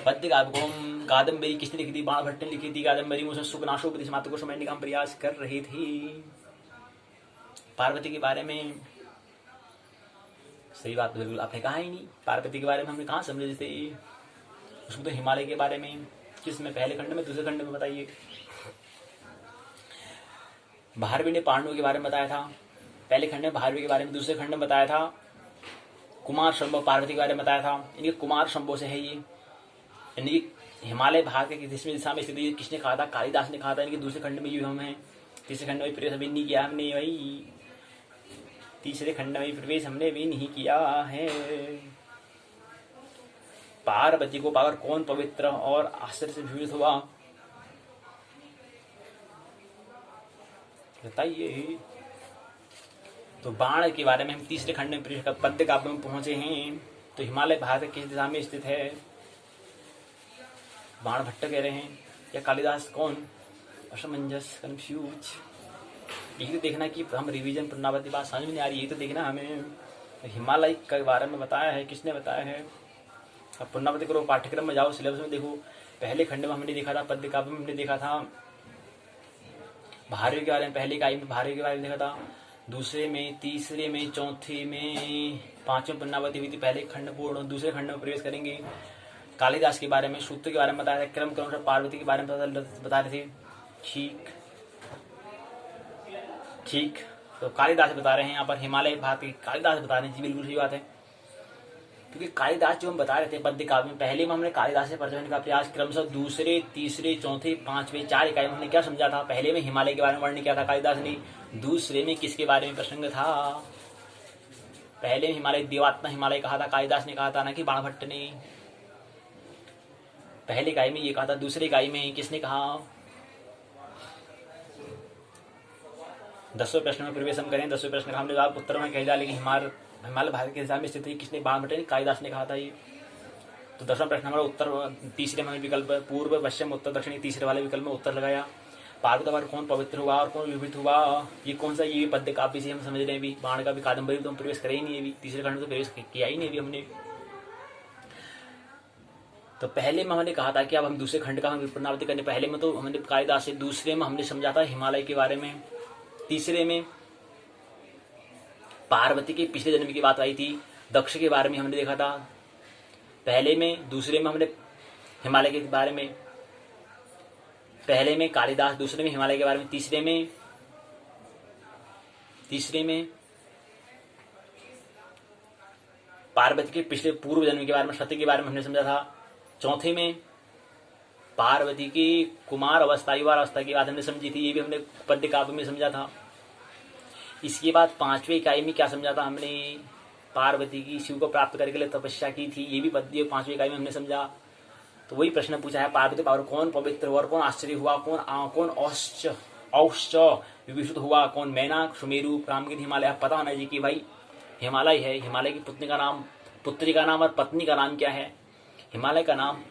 पद्य काव्य को हम, कादम्बरी किसने लिखी थी? बाण भट्ट ने लिखी थी कादम्बरी में, उसमें सुखनाशोपति समाप्त को समझने का हम प्रयास कर रहे थे। पार्वती के बारे में सही बात तो बिल्कुल आपने कहा ही नहीं। पार्वती के बारे में हमने कहाँ समझे थे? उसमें तो हिमालय के बारे में, किस में? पहले खंड में, दूसरे खंड में, बताइए। भारवी ने पांडवों के बारे में बताया था, पहले खंड में भारवी के बारे में, दूसरे खंड में बताया था कुमार संभव पार्वती के बारे में बताया था। इनके कुमार संभव से है ये। इनकी हिमालय भारत के किस दिशा में स्थित है, किसने कहा था? कालिदास ने कहा था। इनके दूसरे खंड में ये हम हैं, तीसरे खंड में प्रवेश अभी नहीं किया हमने भाई, तीसरे खंड में प्रवेश हमने भी नहीं किया है। पार्वती को पाकर कौन पवित्र और आश्चर्य से विभूषित हुआ? बताइए। तो बाण के बारे में हम तीसरे खंड में पद्य काव्य में पहुंचे हैं। तो हिमालय भारत के किस दिशा में स्थित है? बाण भट्ट कह रहे हैं या कालिदास? कौन? असमंजस, कंफ्यूज। यही तो देखना कि हम रिवीजन पुनरावृत्ति बात समझ में नहीं आ रही, यही तो देखना हमें। हिमालय के बारे में बताया है, किसने बताया है? अब पुनरावृत्ति करो, पाठ्यक्रम में जाओ, सिलेबस में देखो। पहले खंड में हमने देखा था, पद्य काव्य में हमने देखा था भारवियों के बारे में, पहले इकाई में भारवियों के बारे में देखा था, दूसरे में, तीसरे में, चौथे में, पांचवें पुनरावृत्ति हुई थी। पहले खंड पूर्ण, दूसरे खंड में प्रवेश करेंगे। कालिदास के बारे में, सूत्र के बारे में बताया था, क्रम क्रम से पार्वती के बारे में बता रहे थे। ठीक। तो कालिदास बता रहे हैं यहाँ पर, हिमालय भारत की कालिदास बता रहे हैं। जी बिल्कुल सही बात है, क्योंकि कालिदास जो हम बता रहे थे पद्य काव्य में, पहले में हमने कालिदास से परिचय का प्रयास क्रमशः दूसरे, तीसरे, चौथे, पांचवें, 4 इकाई में हमने क्या समझा था? पहले में हिमालय के बारे में वर्णन किया था कालिदास ने। दूसरे में किसके बारे में प्रसंग था? पहले में हिमालय, देवात्मा हिमालय कहा था, कालिदास ने कहा था, ना कि बाणभट्ट ने। पहले इकाई में ये कहा था, दूसरी इकाई में किसने कहा? 10वें प्रश्न में प्रवेश हम करें। 10वें प्रश्न का हमने जवाब उत्तर में कह दिया, लेकिन हिमालय भारत के हिसाब में स्थित है, किसने? बाणभट्ट ने, कालिदास ने कहा था ये। तो 10वां प्रश्न हमारा उत्तर, तीसरे में विकल्प पूर्व, पश्चिम, उत्तर, दक्षिण, तीसरे वाले विकल्प में उत्तर लगाया। पार्वती पर कौन पवित्र हुआ और कौन विभूत हुआ? ये कौन सा? ये पद्य काव्य से हम समझ रहे हैं अभी। बाण का भी, कादम्बरी तो हम प्रवेश करे ही नहीं अभी, तीसरे खंड में तो प्रवेश किया ही नहीं अभी हमने। तो पहले में हमने कहा था कि अब हम दूसरे खंड का हम पुनरावृत्ति करने। पहले में तो हमने कालिदास से, दूसरे में हमने समझा था हिमालय के बारे में, तीसरे में पार्वती के पिछले जन्म की बात आई थी, दक्ष के बारे में हमने देखा था पहले में। दूसरे में हमने हिमालय के बारे में, पहले में कालिदास, दूसरे में हिमालय के बारे में, तीसरे में पार्वती के पिछले पूर्व जन्म के बारे में, सत्य के बारे में हमने समझा था। चौथे में पार्वती की कुमार अवस्था, युवा अवस्था की बात हमने समझी थी, ये भी हमने पद्य काव्य में समझा था। इसके बाद 5वीं इकाई में क्या समझा था हमने? पार्वती की शिव को प्राप्त करने के लिए तपस्या की थी, ये भी पद्य 5वीं इकाई में हमने समझा। तो वही प्रश्न पूछा है, पार्वती पर कौन पवित्र हुआ और कौन आश्चर्य हुआ? कौन औश्च विभूषित हुआ? कौन? मैनाक, सुमेरु, रामगिरी, हिमालय। आप पता होना जी कि भाई हिमालय है। हिमालय की पुत्री का नाम और पत्नी का नाम क्या है? हिमालय का नाम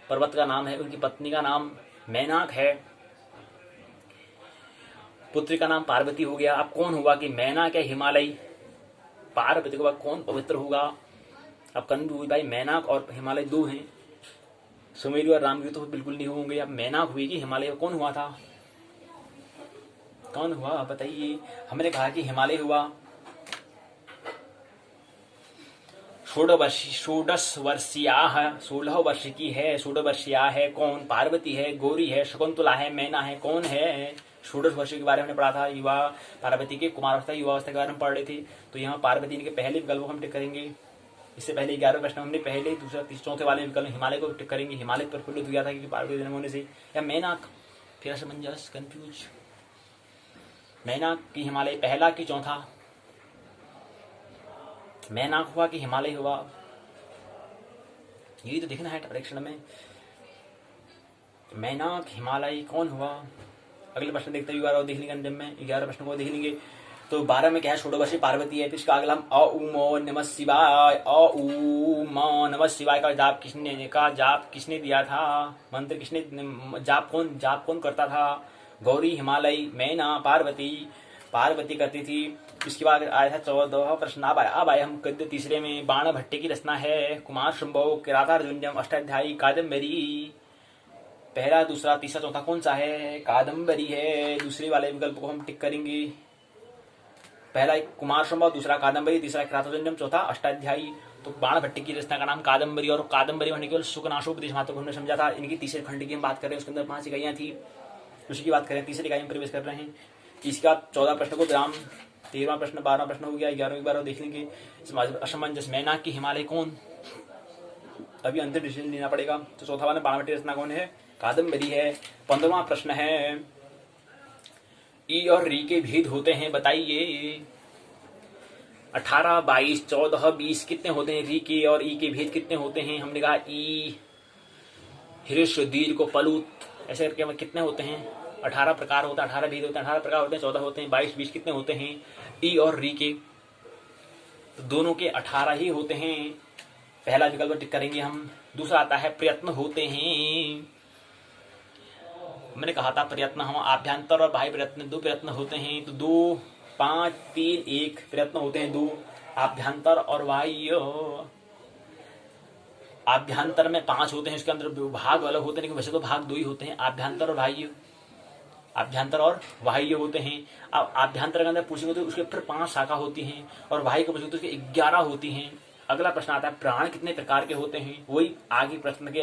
पर्वत का नाम है, उनकी पत्नी का नाम मैनाक है, पुत्री का नाम पार्वती हो गया। अब कौन हुआ कि मैनाक है हिमालय? पार्वती के बाद कौन पवित्र होगा? अब कंफ्यूज हुई भाई, मैनाक और हिमालय 2 हैं, सुमेरु और रामगिरी तो बिल्कुल नहीं होंगे। अब मैनाक हुई कि हिमालय? कौन हुआ था? कौन हुआ बताइए? हमने कहा कि हिमालय हुआ। 16 वर्ष की है, 16 वर्षीया है। कौन? पार्वती है, गौरी है, शकुंतला है, मैना है। कौन है? 16 वर्ष के बारे में पढ़ा था। युवा पार्वती के कुमारावस्था, युवावस्था के बारे में पढ़ रहे थे। तो यहाँ पार्वती के पहले विकल्प को हम टिक करेंगे। इससे पहले 11वें प्रश्न हमने पहले, दूसरा, चौथे वाले विकल्प हिमालय को टिक करेंगे। हिमालय प्रफुल्लित हुआ था क्योंकि पार्वती जन्म होने से, या मैनाक? फिर असमंजस, कंफ्यूज। मैनाक की हिमालय पहला कि चौथा? मैनाक हुआ कि हिमालय हुआ? यही तो देखना है परीक्षण में। मैनाक, हिमालय, कौन हुआ? अगले प्रश्न देखते हुए 12 देख लेंगे अंतिम में, 11 प्रश्न को देख लेंगे। तो 12 में क्या है? 16 वर्षीय पार्वती है। तो इसका अगला हम अ उ म नमः शिवाय, अ उ म नमः शिवाय का जाप किसने दिया था? मंत्र किसने? जाप कौन करता था? गौरी, हिमालय, मैना, पार्वती करती थी। इसके बाद आया था 14वां प्रश्न। अब आए हम गद्य तीसरे में। बाण भट्टे की रचना है कुमार संभव, किरातार्जुनीयम, अष्टाध्यायी, कादम्बरी। पहला, दूसरा, तीसरा, चौथा कौन सा है? कादम्बरी है। दूसरे वाले विकल्प को हम टिक करेंगे। पहला कुमार संभव, दूसरा कादम्बरी, तीसरा किरातार्जुनीयम, चौथा अष्टाध्यायी। तो बाण भट्टे की रचना का नाम कादम्बरी, और कादम्बरी होने केवल सुकनाशोपदेश मात्र को हमने समझा था। इनकी तीसरे खंड की हम बात कर रहे हैं, उसके अंदर 5 इकाइयां थी, उसी की बात करें। तीसरी इकाई में प्रवेश कर रहे हैं। इसके बाद 14 प्रश्न को विराम, 13वां प्रश्न, 12वां प्रश्न हो गया, 11 देख लेंगे। असमंजस, मैनाक की हिमालय कौन? अभी अंतिम डिसीजन लेना पड़ेगा। तो चौथा वाला बाण भट्टे रचना कौन है? कादम्बरी है। 15वां प्रश्न है, ई और री के भेद होते हैं बताइए। 18, 22, 14, 20 कितने होते हैं? री के और ई के भेद कितने होते हैं? हमने कहा ई, हृस्व, दीर्घ को पलूत, ऐसे करके कितने होते हैं? 18 प्रकार होता है, 18 भेद होते हैं, 18 प्रकार होते हैं, 14 होते हैं, 22 20 कितने होते हैं ई और री के? तो दोनों के 18 ही होते हैं। पहला विकल्प टिक करेंगे हम। दूसरा आता है प्रयत्न होते हैं। मैंने कहा था प्रयत्न, हम आभ्यंतर और बाह्य प्रयत्न, 2 प्रयत्न होते हैं। तो 2 5 3 1 प्रयत्न होते हैं 2, आभ्यंतर और बाह्य। आभ्यंतर में 5 होते हैं, उसके अंदर भाग अलग होते हैं, लेकिन वैसे तो भाग 2 ही होते हैं, आभ्यंतर और बाह्य। आभ्यंतर और बाह्य होते हैं। अब आभ्यंतर के अंदर पूछेंगे तो उसके फिर 5 शाखा होती हैं, और बाह्य को पूछेंगे तो उसके 11 होती हैं। अगला प्रश्न आता है प्राण कितने प्रकार के होते हैं? वही आगे प्रयत्न के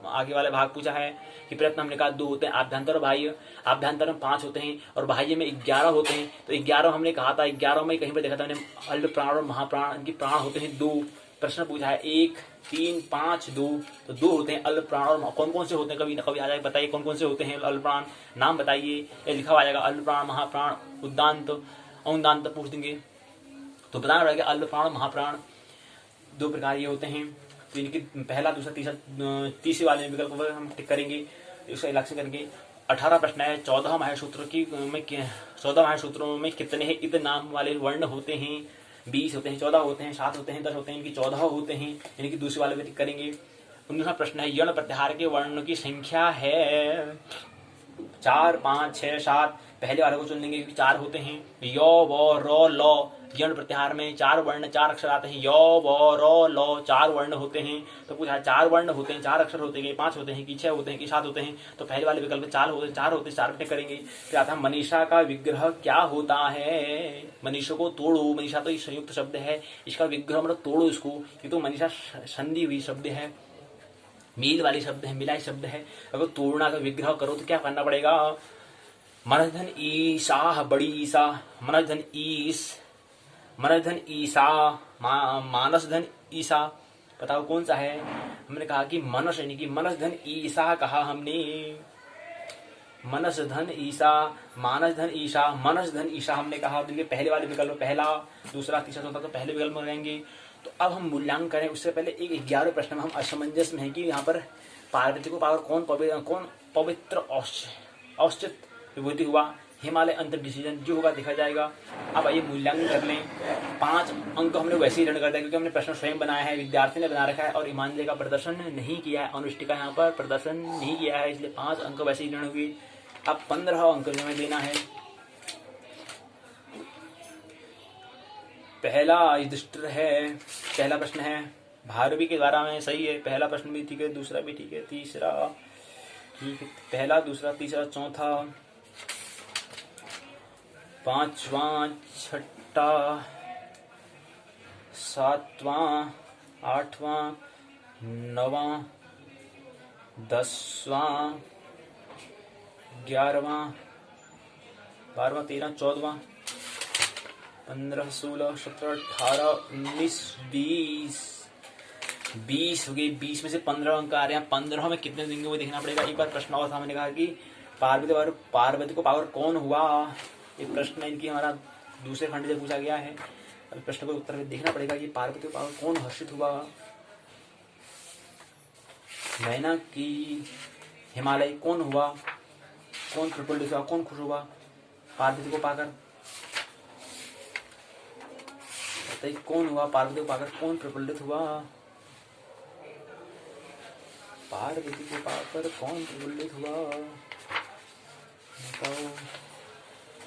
आगे वाले भाग पूछा है कि प्रयत्न हमने कहा 2 होते हैं, आभ्यंतर और बाह्य। आभ्यंतर में 5 होते हैं और बाह्य में 11 होते हैं। तो 11 हमने कहा था, 11 में कहीं पर देखा था मैंने, अल्प प्राण और महाप्राण, इनकी प्राण होते हैं 2। प्रश्न पूछा है 1 3 5 2, तो 2 होते हैं अल्प प्राण। और कौन कौन से होते हैं? कभी ना कभी आ जाएगा, बताइए कौन कौन से होते हैं अल्प प्राण, नाम बताइए। ये लिखा हुआ आ जाएगा, अल्प प्राण, महाप्राण, उद्दांत, औदांत पूछ देंगे तो बताना पड़ेगा। अल्प प्राण महाप्राण 2 प्रकार ये होते हैं। तो इनकी पहला दूसरा तीसरा तीसरे वाले विकल्प पर हम टिक करेंगे, इसका इलेक्शन करेंगे। 18 प्रश्न है। 14 महासूत्र की में 14 महासूत्रों में कितने ही इत नाम वाले वर्ण होते हैं? 20 होते हैं, 14 होते हैं, 7 होते हैं, 10 होते हैं, इनकी 14 होते हैं। इनकी दूसरे वाले में टिक करेंगे। 19वां प्रश्न है। यण प्रत्याहार के वर्णों की संख्या है 4 5 6 7। पहले वाले को चुन लेंगे क्योंकि 4 होते हैं। यो व रो लो, यण प्रत्याहार में 4 वर्ण 4 अक्षर आते हैं। यो व रो लो 4 वर्ण होते हैं। तो पूछा 4 वर्ण होते हैं, 4 अक्षर होते हैं, 5 होते हैं कि 6 होते हैं कि 7 होते हैं? तो पहले वाले विकल्प में 4 होते हैं, 4 होते हैं, 4 करेंगे। फिर आता है मनीषा का विग्रह क्या होता है? मनीषा को तोड़ो। मनीषा तो संयुक्त शब्द है, इसका विग्रह मतलब तोड़ो इसको। ये तो मनीषा संधि हुई शब्द है, मील वाली शब्द है, मिलाई शब्द है। अगर तोड़ना का विग्रह करो तो क्या करना पड़ेगा? मनधन ईसा, बड़ी ईसा, मनधन ईस, मनधन ईसा, मानस धन ईसा। बताओ कौन सा है? हमने कहा कि मनस यानी कि मनस धन ईसा कहा हमने। मनस धन ईसा, मानस धन ईसा, मनस धन ईसा हमने कहा। तो ये पहले वाले विकल्प, पहला दूसरा तीसरा चौथा तो पहले विकल्प में रहेंगे। तो अब हम मूल्यांकन करें उससे पहले एक 11वें प्रश्न में हम असमंजस में है कि यहाँ पर पार्वती को पाकर कौन पवित्र औचित विभूति हुआ? हिमालय अंतर डिसीजन जो होगा देखा जाएगा। अब आइए मूल्यांकन कर लें। 5 अंक हमने वैसे ही ऋण कर दिया क्योंकि हमने प्रश्न स्वयं बनाया है, विद्यार्थी ने बना रखा है और ईमानदारी का प्रदर्शन नहीं किया है। अनुष्ठिका यहाँ पर प्रदर्शन नहीं किया है, इसलिए 5 अंक वैसे ही ऋण हुए। अब 15 अंक हमें देना है। पहला युधिष्ठिर है। पहला प्रश्न है भारवी के द्वारा में सही है। पहला प्रश्न भी ठीक है, दूसरा भी ठीक है, तीसरा ठीक है, पहला दूसरा तीसरा चौथा पांचवा छठा सातवां आठवां नौवां 10वां 11वां 12वां 13 14वां 15 16 17 18 19 20 हो गए। 20 में से 15 अंक आ रहे हैं। 15 में कितने देंगे वो देखना पड़ेगा। एक बार प्रश्न और था, मैंने कहा कि पार्वती को पावर कौन हुआ? एक प्रश्न इनकी हमारा दूसरे खंड से पूछा गया है। अब प्रश्न को उत्तर में देखना पड़ेगा कि पार्वती को पावर कौन हर्षित हुआ? मैना की हिमालय कौन हुआ? कौन प्रफुल्लित हुआ? कौन खुश हुआ पार्वती को पाकर? बताइए कौन हुआ पार्वती को पाकर? कौन प्रफुल्लित हुआ? पार्वती को पाकर कौन प्रफुल्लित हुआ? बताओ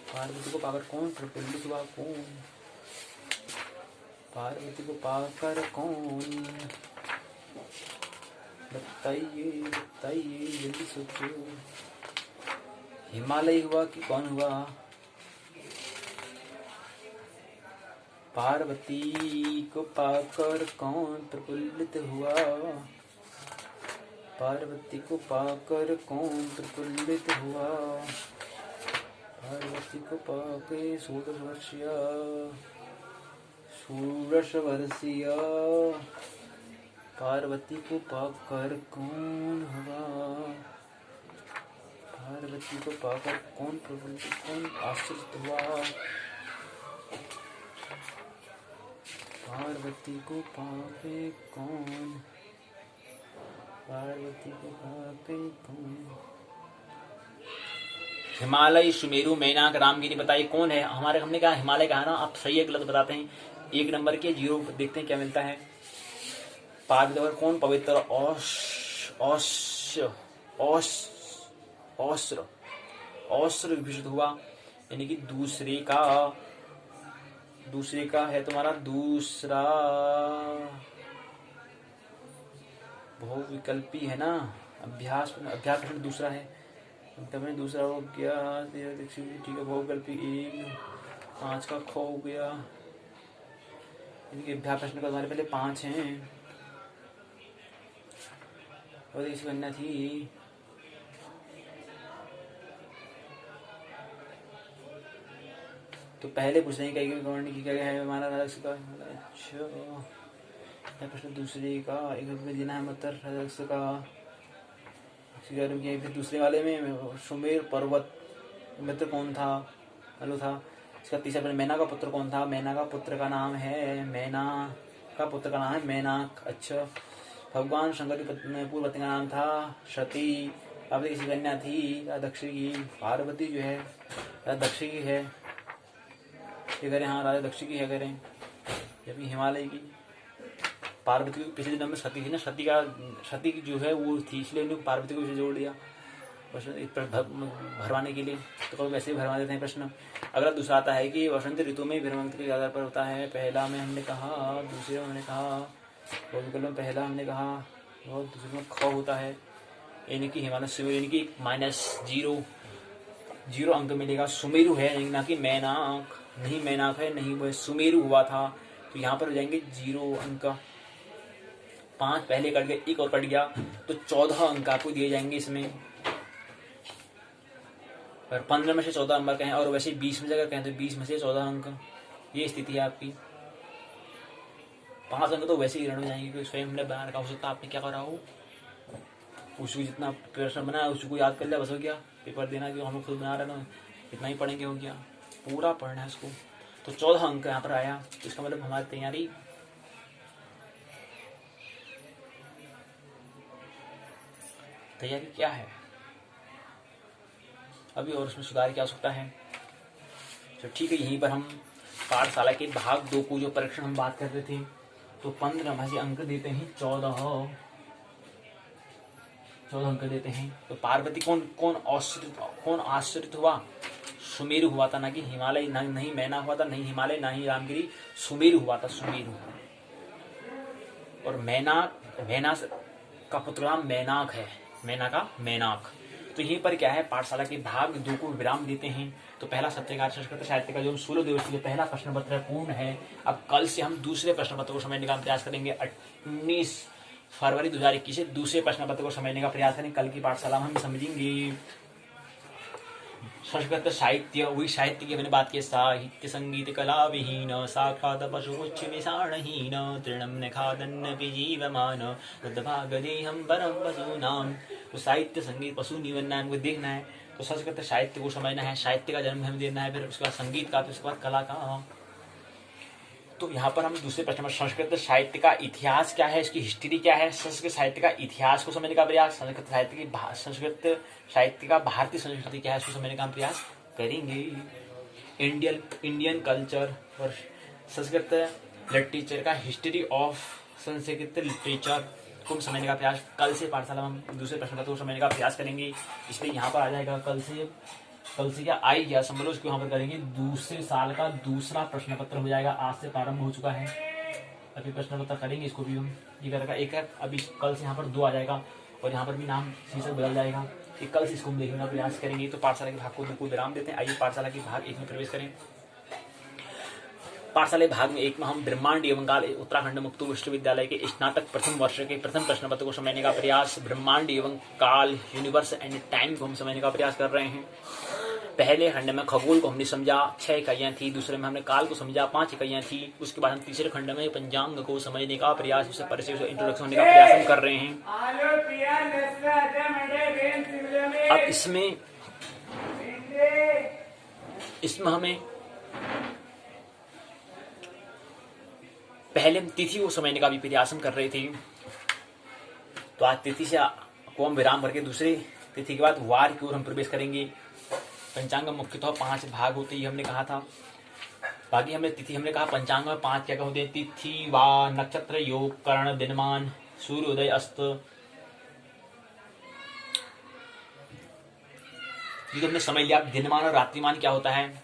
पार्वती को पाकर कौन प्रफुल्लित हुआ? कौन? पार्वती को पाकर कौन? बताइए बताइए जल्दी सोचो। हिमालय हुआ कि कौन हुआ? पार्वती को पाकर कौन प्रफुल्लित हुआ? पार्वती को पाकर कौन प्रफुल्लित हुआ? पार्वती को पाके 16 वर्षीय पार्वती को पाकर कौन हुआ? पार्वती को पाकर कौन प्रफुल्लित, कौन आश्चर्य हुआ? पार्वती को पाके कौन? पार्वती को पाके कौन? हिमालय, सुमेरु, मैनाक, रामगिरी बताइए कौन है हमारे। हमने कहा हिमालय कहा ना, आप सही है गलत बताते हैं। 1 नंबर के 0 देखते हैं क्या मिलता है। पार्वती कौन पवित्र? औस्र औस्र विभूषित हुआ, यानी कि दूसरे का है तुम्हारा दूसरा बहुविकल्पी है ना। अभ्यास प्रश्न दूसरा है, में दूसरा हो गया। ठीक है, बहुविकल्पी 1, 5 का खो हो गया। अभ्यास प्रश्न का हमारे पहले 5 हैं और इसी बनना थी। तो पहले पूछ रहे हैं गवर्नमेंट की क्या है हमारा राजस्व का। अच्छा, प्रश्न दूसरे का एक में देना है मतलब राजस्व का। फिर दूसरे वाले में सुमेर पर्वत मित्र कौन था? हेलो था। इसका तीसरा प्रश्न मैना का पुत्र कौन था? मैना का पुत्र का नाम है मैनाक। अच्छा, भगवान शंकर की पूर्व पत्नी का नाम था सती। पार्वती किसी कन्या थी दक्षिण की। पार्वती जो है दक्षिण की है, ये करें। हाँ, राजा दक्षिण की है करें, जबकि हिमालय की। पार्वती को पिछले जन्म में सती थी ना, सती की जो है वो थी, इसलिए उन्होंने पार्वती को इसे जोड़ दिया भरवाने के लिए। तो कभी वैसे ही भरवा देते हैं प्रश्न। अगला दूसरा आता है कि वसंत ऋतु में भ्रमंत के आधार पर होता है। पहला में हमने कहा, दूसरे में हमने कहा, पहला हमने कहा और दूसरे में ख होता है, यानी कि हिमालय सुमेरु, यानी कि -0 अंक मिलेगा। सुमेरु है ना कि मैनाक, नहीं मैनाक है, नहीं वो सुमेरु हुआ था, तो यहाँ पर हो जाएंगे 0 अंक। 5 पहले कट गए, 1 और कट गया, तो 14 अंक आपको दिए जाएंगे इसमें। और 15 में से 14 नंबर कहें, और वैसे 20 में से अगर कहें तो 20 में से 14 अंक। ये स्थिति है आपकी। 5 अंक तो वैसे ही ऋण हो जाएंगे, क्योंकि स्वयं हमने बना रखा। हो सकता है आपने क्या करा हो, उसको जितना प्रश्न बनाया उसको याद कर लिया, बस हो गया। पेपर देना कि हम खुद बना रहे ना, इतना ही पढ़ेंगे हो गया, पूरा पढ़ना है इसको। तो 14 अंक यहाँ पर आया, इसका मतलब हमारी तैयारी क्या है अभी, और उसमें सुधार क्या हो सकता है। तो ठीक है, यहीं पर हम पाठशाला के भाग 2 को जो परीक्षण हम बात कर रहे थे, तो 15 में से अंक देते हैं 14 अंक देते हैं। तो पार्वती कौन आश्रित हुआ? सुमेरु हुआ था, ना कि हिमालय, नहीं मैना हुआ था, नहीं हिमालय, ना ही रामगिरी, सुमेरु हुआ था, सुमेरु। और मैना का पुत्र नाम मैनाक है, मैना का मैनाक। तो यहीं पर क्या है, पाठशाला के भाग 2 को विराम देते हैं। तो पहला सप्ताहकार संस्कृत साहित्य का जो 16 दिवसीय पहला प्रश्न पत्र पूर्ण है। अब कल से हम दूसरे प्रश्न पत्र को समझने का प्रयास करेंगे। 19 फरवरी 2021 से दूसरे प्रश्न पत्र को समझने का प्रयास करें। कल की पाठशाला में हम समझेंगे संस्कृत साहित्य, वही साहित्य की मैंने बात की, साहित्य संगीत कला विहीन, साक्षात पशुच्च विषाणहीन, तृणम न खादन्न जीवमान, हम परम पशूनाम। तो साहित्य संगीत पशु नहीं बनना है, हमको देखना है। तो संस्कृत साहित्य को समझना है, साहित्य का जन्म हमें देना है, फिर उसके बाद संगीत का, फिर उसके बाद कला का। तो यहाँ पर हम दूसरे प्रश्न में संस्कृत साहित्य का इतिहास क्या है, इसकी हिस्ट्री क्या है, संस्कृत साहित्य का इतिहास को समझने का प्रयास, संस्कृत साहित्य का भारतीय संस्कृति क्या है इसको समझने का प्रयास करेंगे। इंडियन कल्चर और संस्कृत लिटरेचर का हिस्ट्री ऑफ संस्कृत लिटरेचर को समझने का प्रयास कल से पाठशाला में हम दूसरे प्रश्न पत्र को समझने का प्रयास करेंगे। इसलिए यहाँ पर आ जाएगा कल से क्या आई गया समझ लो, उसको यहाँ पर करेंगे। दूसरे साल का दूसरा प्रश्न पत्र हो जाएगा, आज से प्रारंभ हो चुका है। अभी प्रश्न पत्र करेंगे, इसको भी हम ये करेगा एक है। अभी कल से यहाँ पर 2 आ जाएगा और यहाँ पर भी नाम शीर्षक बदल जाएगा। कि कल से इसको हम देखने का प्रयास करेंगे। तो पाठशाला के भाग को 2 को विराम देते हैं। आइए पाठशाला के भाग 1 में प्रवेश करें। पाठशाला भाग में 1 में हम ब्रह्मांड एवं काल उत्तराखंड मुक्त विश्वविद्यालय के स्नातक प्रथम वर्ष के प्रथम प्रश्न पत्र को समझने का प्रयास, ब्रह्मांड एवं काल यूनिवर्स एंड टाइम को हम समझने का प्रयास कर रहे हैं। पहले खंड में खगोल को हमने समझा, 6 इकाइयां थी। दूसरे में हमने काल को समझा, 5 इकाइयां थी। उसके बाद हम तीसरे खंड में पंचांग को समझने का प्रयास, उससे परिचय से इंट्रोडक्शन होने का प्रयास हम कर रहे हैं। अब इसमें हमें पहले तिथि को समझने का भी प्रयास हम कर रहे थे। तो आज तिथि से को हम विराम करके दूसरे तिथि के बाद वार की ओर हम प्रवेश करेंगे। पंचांग मुख्यतः 5 भाग होते ही हमने कहा था। बाकी हमने तिथि हमने कहा पंचांग में 5 क्या क्या होते हैं, तिथि, वार, नक्षत्र, योग, करण, दिनमान, सूर्योदय, अस्त। ये तो हमने समझ लिया। दिनमान और रात्रिमान क्या होता है,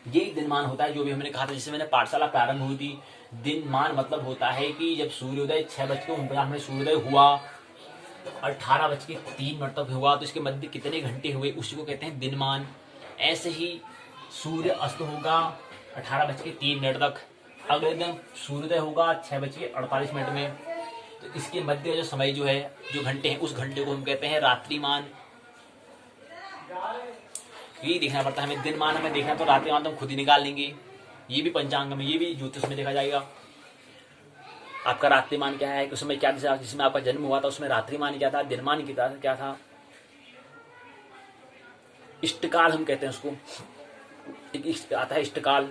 ये दिनमान होता है जो भी हमने कहा था, जिससे मैंने पाठशाला प्रारंभ हुई थी। दिनमान मतलब होता है कि जब सूर्योदय 6:49 में सूर्योदय हुआ, 18:03 तक हुआ, तो इसके मध्य कितने घंटे हुए, उसी को कहते हैं दिनमान। ऐसे ही सूर्य अस्त होगा 18:03 तक, अगले दिन सूर्योदय होगा 6:48 में, तो इसके मध्य जो समय जो है, जो घंटे हैं, उस घंटे को हम कहते हैं रात्रिमान। ये देखना पड़ता है हमें, दिनमान हमें देखना तो रात्रिमान तो हम खुद ही निकाल लेंगे। ये भी पंचांग में, ये भी ज्योतिष में देखा जाएगा। आपका रात्रिमान क्या है, उसमें क्या दिशा, जिसमें आपका जन्म हुआ था उसमें रात्रिमान क्या था, दिनमान क्या था। इष्टकाल हम कहते हैं उसको, एक आता है इष्टकाल,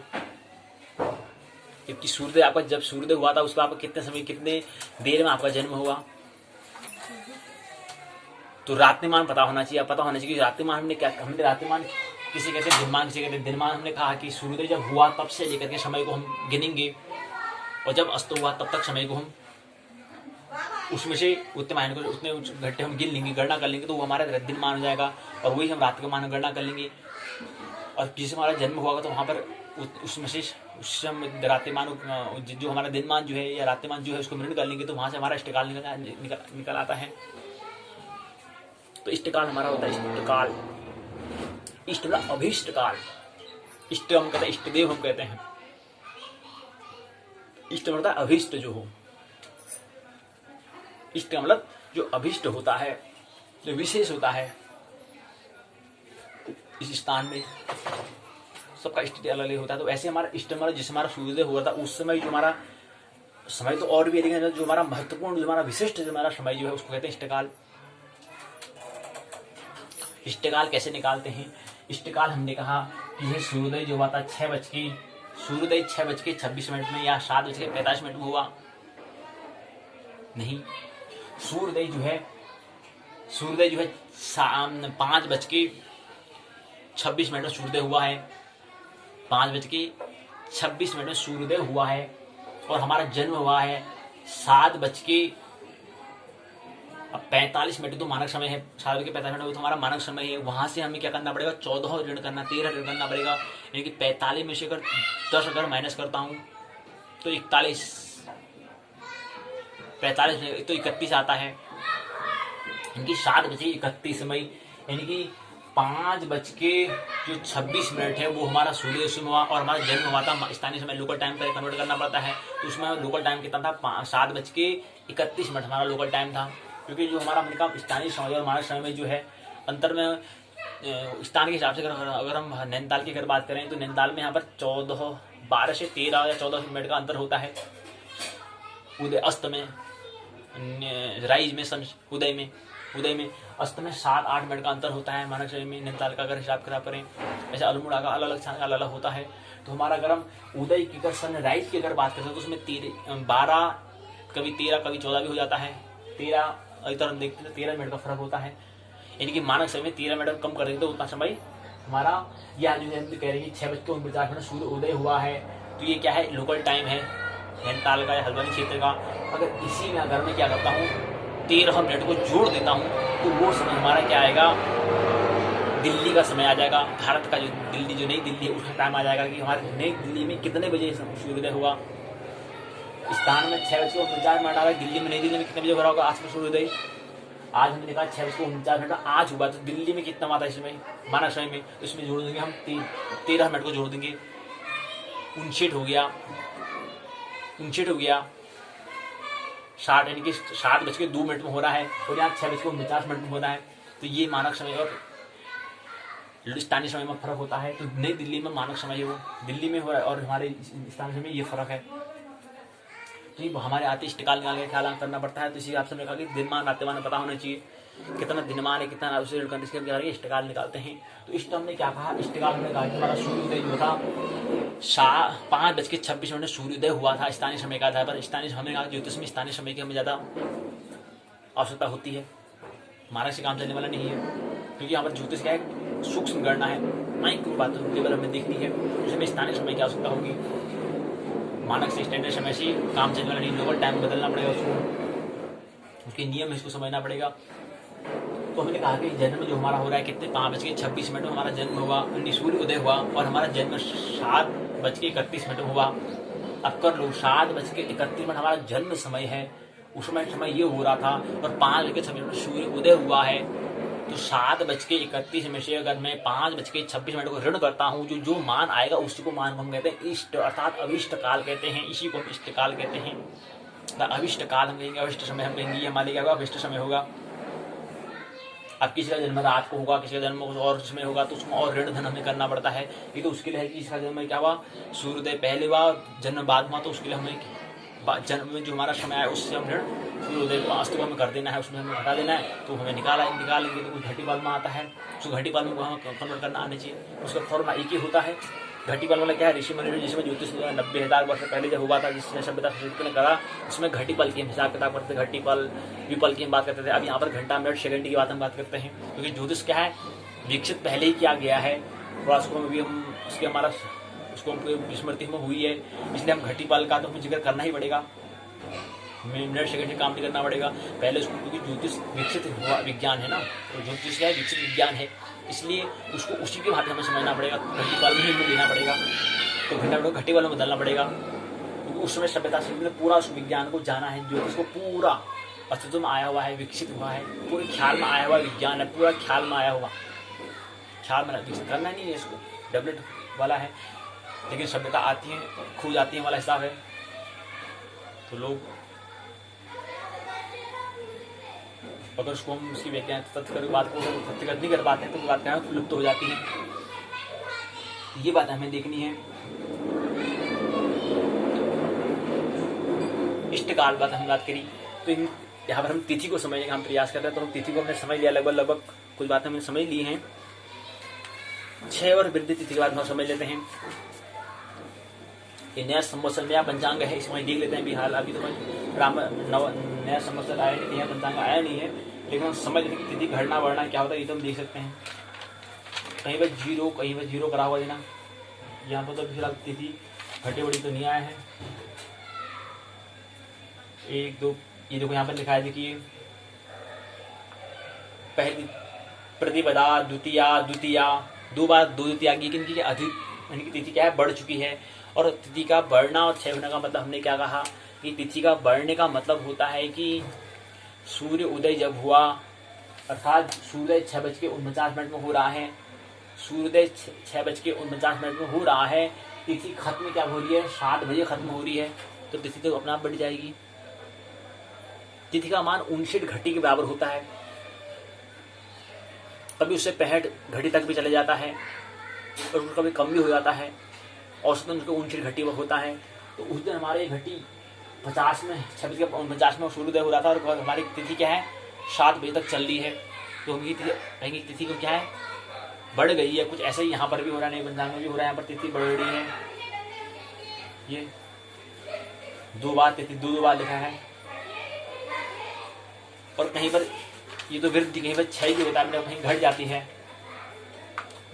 क्योंकि सूर्योदय आपका जब सूर्योदय हुआ था उसका आपका कितने समय, कितने देर में आपका जन्म हुआ, तो रात्रिमान पता होना चाहिए। पता होना चाहिए कि रात्रिमान हमने क्या, हमने रात्रिमान किसी कहते हैं दिनमान, किसी कहते हैं दिनमान। हमने कहा कि सूर्योदय जब हुआ तब से लेकर के समय को हम गिनेंगे, और जब अस्त हुआ तब तक समय को हम उसमें से उतने महीने को उतने घंटे हम गिन लेंगे, गणना कर लेंगे, तो वो हमारा दिनमान हो जाएगा, और वही हम रात का मान गणना कर लेंगे। और किसी हमारा जन्म हुआ तो वहाँ पर उसमें से उससे हम रात्रिमान जो हमारा दिनमान जो है या रात्रिमान जो है उसको मिनट कर लेंगे, तो वहाँ से हमारा इष्टकाल निकल आता है। तो इष्टकाल हमारा होता है इष्टकाल। इष्ट मतलब अभीष्ट काल, इष्ट हम कहते हैं, इष्टदेव हम कहते हैं। इष्ट मतलब अभीष्ट जो हो, इष्ट मतलब जो अभीष्ट होता है, जो विशेष होता है इस स्थान में, सबका इष्ट अलग अलग होता है। तो ऐसे हमारा इष्ट मतलब जिस हमारा सूर्योदय हुआ था उस समय जो हमारा समय तो और भी है, जो हमारा महत्वपूर्ण, जो हमारा विशिष्ट जो हमारा समय जो है उसको कहते हैं इष्टकाल। इष्टकाल कैसे निकालते हैं, इष्टकाल हमने कहा कि यह सूर्योदय जो हुआ था 6:26 में या 7:45 में हुआ नहीं, सूर्योदय जो है 5:26 में सूर्योदय हुआ है, 5:26 में सूर्योदय हुआ है, और हमारा जन्म हुआ है 7:45 तो मानक समय है, 7:45 तो हमारा मानक समय है। वहां से हमें क्या करना पड़ेगा, 14 ऋण करना, 13 ऋण करना पड़ेगा, यानी कि 45 में से अगर 10 अगर माइनस करता हूं तो 41, 45 में तो 31 आता है, यानी कि 7:31 यानी कि 5:26 है वो हमारा सूर्योदय समय हुआ, और हमारा जन्म हुआ था स्थानीय समय, लोकल टाइम पर कन्वर्ट करना पड़ता है, तो उसमें लोकल टाइम कितना था, 7:31 हमारा लोकल टाइम था। क्योंकि जो हमारा हमने कहा स्थानीय समय और मानक समय में जो है अंतर में, स्थान के हिसाब से अगर हम नैनीताल की अगर बात करें तो नैनीताल में यहाँ पर 12 से 13 या 14 मिनट का अंतर होता है उदय अस्त में, राइज में, सन उदय में अस्त में 7-8 मिनट का अंतर होता है मानक समय में नैनीताल का अगर हिसाब करें। ऐसे अल्मोड़ा का अलग अलग स्थान का अलग अलग होता है। तो हमारा अगर हम उदय की अगर सनराइज की अगर बात करते हैं तो उसमें 12, कभी 13, कभी 14 भी हो जाता है। 13 इधर हम देखते हैं 13 मिनट का फर्क होता है, यानी कि मानक समय 13 मिनट कम कर देंगे तो उतना समय हमारा, या जो है कह रहे हैं 6:49 सूर्य उदय हुआ है, तो ये क्या है, लोकल टाइम है नैनीताल का या हल्द्वानी क्षेत्र का। अगर इसी में अगर मैं क्या करता हूँ 13 मिनट को जोड़ देता हूँ तो वो समय हमारा क्या आएगा, दिल्ली का समय आ जाएगा, भारत का जो दिल्ली, जो नई दिल्ली है उसका टाइम आ जाएगा कि हमारे नई दिल्ली में कितने बजे सूर्योदय हुआ। स्थान में 6:49 आ रहा है, दिल्ली में, नई दिल्ली में कितने बजे हो रहा होगा आज का सूर्योदय। आज हमने कहा 6:49 आज हुआ, तो दिल्ली में कितना आता है इसमें मानक समय में, तो इसमें जोड़ देंगे हम 13 मिनट को जोड़ देंगे, 59 हो गया 60, यानी कि 7:02 में हो रहा है, और यहाँ 6:49 में हो रहा है। तो ये मानक समय और स्थानीय समय में फर्क होता है। तो नई दिल्ली में मानक समय वो दिल्ली में हो रहा है और हमारे स्थानीय समय में ये फर्क है। तो ये हमारे आते इष्टकाल निकाल के ख्याल करना पड़ता है। तो इसी आपसे कहा कि दिनमान रात्रिमान पता होना चाहिए, कितना दिनमान है कितना इष्टकाल निकालते हैं। तो इष्ट हमने क्या कहा, इष्टकाल हमने कहा कि हमारा सूर्योदय जो था 5:26 सूर्योदय हुआ था स्थानीय समय का आधार पर। स्थानीय समय का ज्योतिष में स्थानीय समय की हमें ज्यादा आवश्यकता होती है, मानक से काम चलने वाला नहीं है, क्योंकि यहाँ पर ज्योतिष क्या है सूक्ष्म गणना है, माइक्रो बातों केवल हमें देखनी है। उसमें स्थानीय समय की आवश्यकता होगी, मानक से स्टैंडर्ड समय से काम चलने वाला ग्लोबल टाइम बदलना पड़ेगा, उसको उसके नियम है, इसको समझना पड़ेगा। तो हमने कहा कि जन्म जो हमारा हो रहा है कितने 5:26 में हमारा जन्म हुआ, सूर्य उदय हुआ और हमारा जन्म 7:31 हुआ। अब कर लो 7:31 हमारा जन्म समय है, उस समय ये हो रहा था और 5:26 सूर्य उदय हुआ है। तो 7:31 में से अगर मैं 5:26 को ऋण करता हूँ, जो मान आएगा उसी को मान हम कहते हैं इष्ट, अर्थात अविष्ट काल कहते हैं। इसी को हम इष्ट काल कहते हैं। अविष्ट काल हम कहेंगे, अविष्ट समय हम कहेंगे, हमारे क्या होगा, अविष्ट समय होगा। अब किसी का जन्म रात को होगा, किसी का जन्म और समय होगा, तो उसमें और ऋण धन हमें करना पड़ता है। ये तो उसके लिए है कि इसका जन्म क्या हुआ, सूर्योदय पहले हुआ, जन्म बाद हुआ, तो उसके लिए हमें जन्म में जो हमारा समय है उससे हम ऋण सूर्योदय को अस्त को हमें कर देना है, उसमें हमें हटा देना है। तो हमें निकालेंगे तो कुछ घटीपाल में आता है, उसको घटीपाल में हमें कन्वर्ट करना आना चाहिए। उसका फॉर्मूला एक ही होता है। घटीपाल वाला क्या है, ऋषि मुनि जिसमें ज्योतिष 90,000 वर्ष पहले जब हुआ था, जिसने सभ्यता संस्कृति ने करा, उसमें घटीपल की हिसाब किताब करते थे, घटीपल विपल की हम बात करते थे। अब यहाँ पर घंटा मिनट सेकंड की बात हम बात करते हैं, क्योंकि ज्योतिष क्या है विकसित पहले ही किया गया है, थोड़ा उसको भी हम उसके हमारा उसको स्मृति में हुई है, इसलिए हम घटीपाल का तो हमें जिक्र करना ही पड़ेगा, मिनट सेकंड से काम नहीं करना पड़ेगा पहले उसको, क्योंकि ज्योतिष विकसित हुआ विज्ञान है ना, तो ज्योतिष क्या है विकसित विज्ञान है, इसलिए उसको उसी के भांति हमें समझना पड़ेगा, घटीपाल में ही लेना पड़ेगा। तो घंटा घटीपाल में बदलना पड़ेगा, क्योंकि उस समय सभ्यता से पूरा उस विज्ञान को जाना है, ज्योतिष को पूरा अस्तित्व में आया हुआ है, विकसित हुआ है, पूरे ख्याल में आया हुआ विज्ञान है, पूरा ख्याल में आया हुआ, ख्याल में विकसित करना नहीं है, इसको डेवलप वाला है, लेकिन सभ्यता आती है खो जाती है वाला हिसाब है। तो लोग अगर उसको हम उसकी व्याख्या तथ्य बात को सत्यगत नहीं कर पाते हैं तो बात क्या है लुप्त हो जाती है। ये बात हमें देखनी है। इष्टकाल बात हम बात करी, तो यहाँ पर हम तिथि को समझने का हम प्रयास कर रहे हैं। तो हम तिथि को हमने समझ लिया, लगभग कुछ बातें हमने समझ ली हैं। 6 और वृद्धि तिथि के बाद हम समझ लेते हैं। ये नया संवत्सर नया पंचांग है, इसमें देख लेते हैं। बिहार अभी तो नया संवत्सर आया नहीं, नया पंचांग आया नहीं है, लेकिन हम समझ लेते हैं कि तिथि घटना बढ़ना क्या होता है, ये तो हम देख सकते हैं। कहीं पर जीरो, कहीं पर जीरो करा हुआ देना। यहाँ पर तो फिलहाल तिथि घटे बड़ी तो नहीं आया है। 1 2 ये देखो यहाँ पर लिखा है, देखिए पहली प्रतिपदा, द्वितीया, 2 बार 2 द्वितीया की किनकी अधिक, यानी कि तिथि क्या है बढ़ चुकी है। और तिथि का बढ़ना और क्षय होने का मतलब हमने क्या कहा कि तिथि का बढ़ने का मतलब होता है कि सूर्य उदय जब हुआ, अर्थात सूर्योदय 6:49 में हो रहा है, सूर्योदय 6:49 में हो रहा है, तिथि खत्म क्या हो रही है 7 बजे खत्म हो रही है, तो तिथि तो अपने आप बढ़ जाएगी। तिथि का मान 59 घटी के बराबर होता है, कभी उससे 65 घटी तक भी चले जाता है और कभी कम भी हो जाता है। औसतन उसको 59 घटी होता है। तो उस दिन हमारे घटी 50 में 56:49 में सूर्योदय हो रहा था और हमारी तिथि क्या है 7 बजे तक चल रही है। तो हम ये कहेंगे तिथि को क्या है बढ़ गई है। कुछ ऐसे ही यहाँ पर भी हो रहा है, नए पंचांग में भी हो रहा है, यहाँ पर तिथि बढ़ रही है। ये 2 बार तिथि 2 बार लिखा है। और कहीं पर ये तो वृद्धि, कहीं पर 6 की होता है, कहीं घट जाती है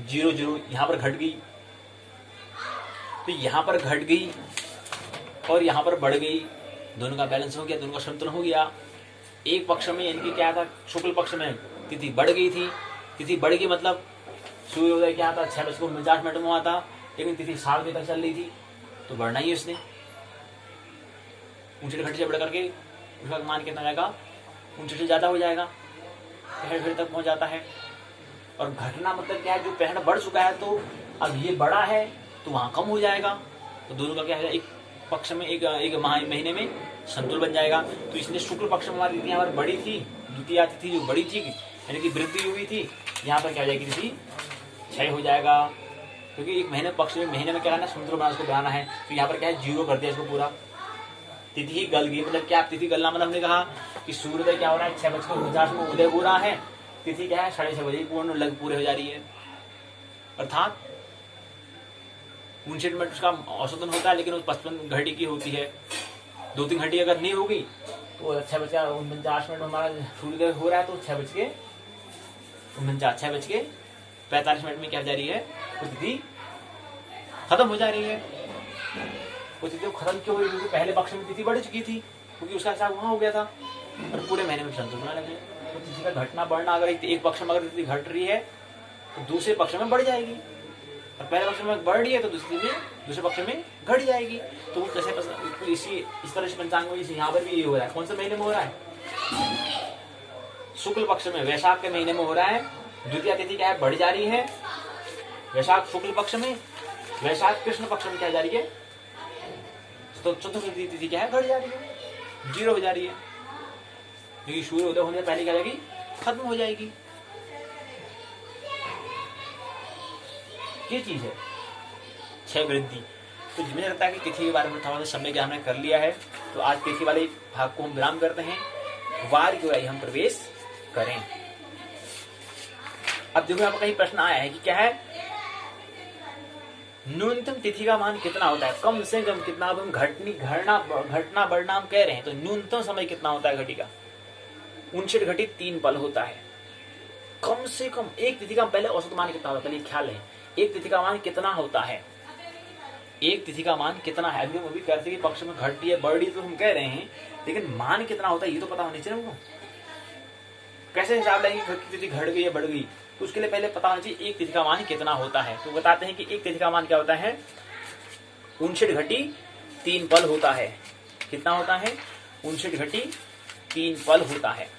0 यहाँ पर घट गई, तो यहाँ पर घट गई और यहाँ पर बढ़ गई, दोनों का बैलेंस हो गया, दोनों का संतुलन हो गया। एक पक्ष में इनकी क्या था, शुक्ल पक्ष में तिथि बढ़ गई थी। तिथि बढ़ गई मतलब सूर्योदय क्या था 6:49 में हुआ था, लेकिन तिथि 7 बजे तक चल रही थी, तो बढ़ना ही उसने 59 घंटे से बढ़ करके उसका मान कितना जाएगा 59 से ज्यादा हो जाएगा, 65 घंटे तक पहुंच जाता है। और घटना मतलब क्या है, जो पहले बढ़ चुका है तो अब ये बड़ा है तो वहां कम हो जाएगा, तो दोनों का क्या है एक पक्ष में एक महीने में संतुलन बन जाएगा। तो इसलिए शुक्ल पक्ष में हमारी तिथि यहाँ पर बड़ी थी, द्वितीया तिथि जो बड़ी थी यानी कि वृद्धि हुई थी, यहाँ पर क्या हो जाएगी तिथि क्षय हो जाएगा, क्योंकि एक महीने पक्ष में महीने में क्या करना है संतुलन बनाना, उसको बनाना है। तो यहाँ पर क्या है 0 कर दिया इसको पूरा, तिथि गल गई। मतलब क्या तिथि गलना मतलब हमने कहा कि सूर्योदय क्या हो रहा है 6:49 में उदय हो रहा है, तिथि क्या है 6:30 बजे पूरे हो जा रही है, अर्थात 59 मिनट उसका औसतन होता है, लेकिन वो 55 घंटे की होती है। 2-3 घंटी अगर नहीं होगी तो 6:49 हमारा सूर्योदय हो रहा है, तो 6:49 45 मिनट में क्या हो जा रही है, वो तिथि खत्म हो जा रही है। वो तिथि खत्म क्यों हुई, क्योंकि पहले पक्ष में तिथि बढ़ चुकी थी, क्योंकि उसका हिसाब वहां हो गया था और पूरे महीने में संतोष होने लगे। तो तिथि का घटना बढ़ना, अगर एक पक्ष में अगर तिथि घट रही है तो दूसरे पक्ष में बढ़ जाएगी, और पहले पक्ष में बढ़ रही है तो दूसरे पक्ष में घट जाएगी। तो वो कैसे इस तरह से पंचांग में यहाँ पर भी ये हो रहा है। कौन से महीने में हो रहा है, शुक्ल पक्ष में, वैशाख के महीने में हो रहा है। द्वितीय तिथि क्या है, बढ़ जा रही है वैशाख शुक्ल पक्ष में, वैशाख कृष्ण पक्ष में क्या जा रही है, तो चतुर्थ तिथि क्या है, घट जा रही है, 0 हो जा रही है, क्योंकि सूर्य उदय होने से पहले क्या जाएगी, खत्म हो जाएगी। ये चीज है 6 वृद्धि। तो मुझे लगता है कि तिथि के बारे में थोड़ा सा समय ज्ञान हमने कर लिया है, तो आज तिथि वाले भाग को हम विराम करते हैं, वार की ओर हम प्रवेश करें। अब देखो यहाँ पर कहीं प्रश्न आया है कि क्या है, न्यूनतम तिथि का मान कितना होता है, कम से कम कितना। अब हम घटना बढ़ना हम कह रहे हैं, तो न्यूनतम समय कितना होता है घटी का, 59 घटी 3 पल होता है। कम से कम एक तिथि का पहले औसत मान कितना होता है, पहले ख्याल है एक तिथि का मान कितना होता है, एक तिथि का मान कितना है। अभी हम अभी कहते हैं कि पक्ष में घटी है बढ़ी तो हम कह रहे हैं, लेकिन मान कितना होता है ये तो पता होना चाहिए हमको। कैसे हिसाब लगाएंगे तिथि घट गई या बढ़ गई, तो उसके लिए पहले पता होना चाहिए एक तिथि का मान कितना होता है। तो बताते हैं कि एक तिथि का मान क्या होता है, 59 घटी 3 पल होता है। कितना होता है, 59 घटी 3 पल होता है।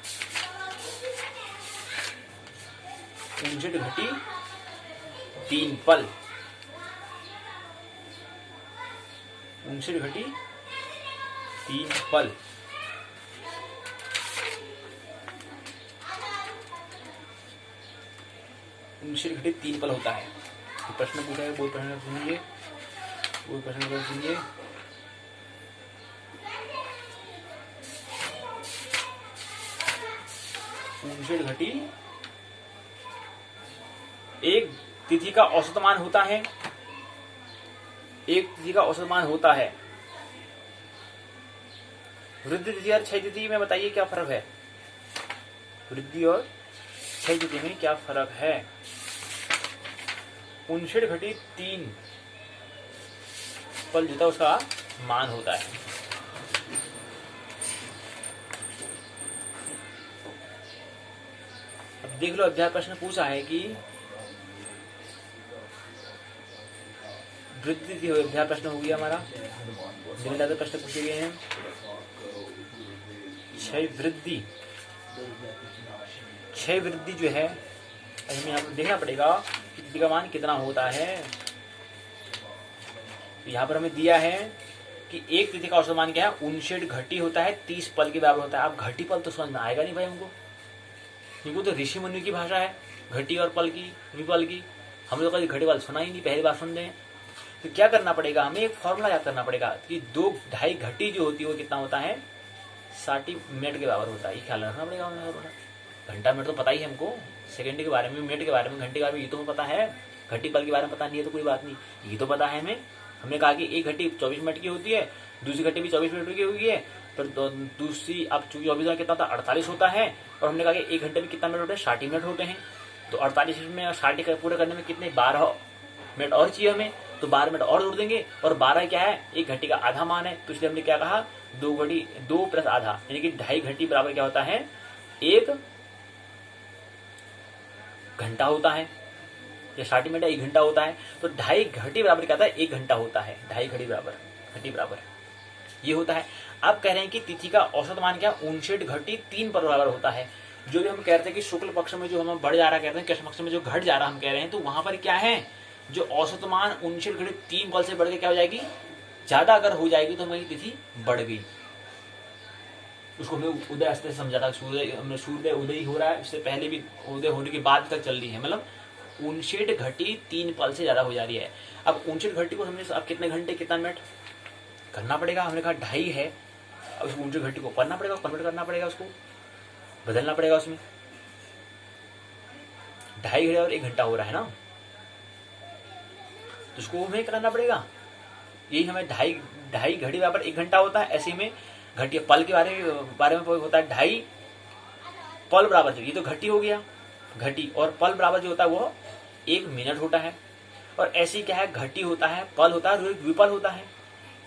59 घटी 3 पल, 59 घटी 3 पल। घटी 3 पल होता है। तो प्रश्न पूछा है, वो प्रश्न सुनिए, वो प्रश्न सुनिए। घटी एक तिथि का औसत मान होता है, एक तिथि का औसत मान होता है। वृद्धि तिथि और क्षय तिथि में बताइए क्या फर्क है, वृद्धि और क्षय तिथि में क्या फर्क है। 59 घटी 3 पल जो था उसका मान होता है। अब देख लो, अध्याय प्रश्न पूछा है कि वृद्धि तिथि अध्याय प्रश्न हो गया हमारा, जितने ज्यादा प्रश्न पूछे गए हैं। क्षय वृद्धि, क्षय वृद्धि जो है हमें यहाँ पर देखना पड़ेगा कि तिथि का मान कितना होता है। यहाँ पर हमें दिया है कि एक तिथि का औसत मान क्या है, 59 घटी होता है 30 पल के बराबर होता है। अब घटी पल तो समझ में आएगा नहीं भाई हमको, क्योंकि तो ऋषि मुनि की भाषा है, घटी और पल की, विपल की। हम लोग कभी घटी पल सुना ही नहीं, पहली बार सुन रहे हैं। तो क्या करना पड़ेगा, हमें एक फॉर्मूला याद करना पड़ेगा कि 2-2.5 घटी जो होती है वो कितना होता है, 60 मिनट के बराबर होता है। ये ख्याल रखना पड़ेगा हमें। घंटा मिनट तो पता ही है हमको, सेकंड के बारे में, मिनट के बारे में, घंटे के बारे में ये तो पता है, घटी पल के बारे में पता नहीं है तो कोई बात नहीं, ये तो पता है हमें। हमने कहा कि एक घटी 24 मिनट की होती है, दूसरी घटी भी 24 मिनट की हुई है, पर दूसरी अब चूंकि 24 में कितना होता है, 48 होता है। और हमने कहा कि एक घंटे में कितना मिनट होते हैं, 60 मिनट होते हैं। तो 48 में 60 पूरे करने में कितने 12 मिनट और चाहिए हमें, तो 12 मिनट और जोड़ देंगे। और 12 क्या है, एक घटी का आधा मान है, तो इसलिए हमने क्या कहा, 2 घटी 2 प्लस आधा, यानी कि 2.5 घटी बराबर क्या होता है, 1 घंटा होता है। या 60 मिनट 1 घंटा होता है, तो 2.5 घटी बराबर क्या होता है, 1 घंटा होता है। 2.5 घटी बराबर ये होता है। अब कह रहे हैं कि तिथि का औसत मान क्या, 59 घटी 3 पर बराबर होता है। जो भी हम कहते हैं कि शुक्ल पक्ष में जो हम बढ़ जा रहा कहते हैं, कृष्ण पक्ष में जो घट जा रहा हम कह रहे हैं, तो वहां पर क्या है, जो औसत मान 59 घटी 3 पल से बढ़ के क्या हो जाएगी, ज्यादा अगर हो जाएगी तो हमारी तिथि बढ़ गई। उसको हमें उदय अस्त्र से समझा था, सूर्य उदय हो रहा है, इससे पहले भी उदय होने के बाद तक चल रही है, मतलब 59 घटी 3 पल से ज्यादा हो जा रही है। अब 59 घटी को हमने अब कितने घंटे कितना मिनट करना पड़ेगा, हमने कहा 2.5 है। अब उस 59 घटी को करना पड़ेगा, कन्वर्ट करना पड़ेगा, उसको बदलना पड़ेगा। उसमें 2.5 घंटे और 1 घंटा हो रहा है ना, तो उसको हमें करना पड़ेगा। यही हमें 2.5 घड़ी बराबर 1 घंटा होता है। ऐसे में घटी पल के बारे में होता है 2.5 पल बराबर, ये तो घटी हो गया, घटी और पल बराबर जो होता है वो 1 मिनट होता है। और ऐसी क्या है, घटी होता है, पल होता है, विपल होता है।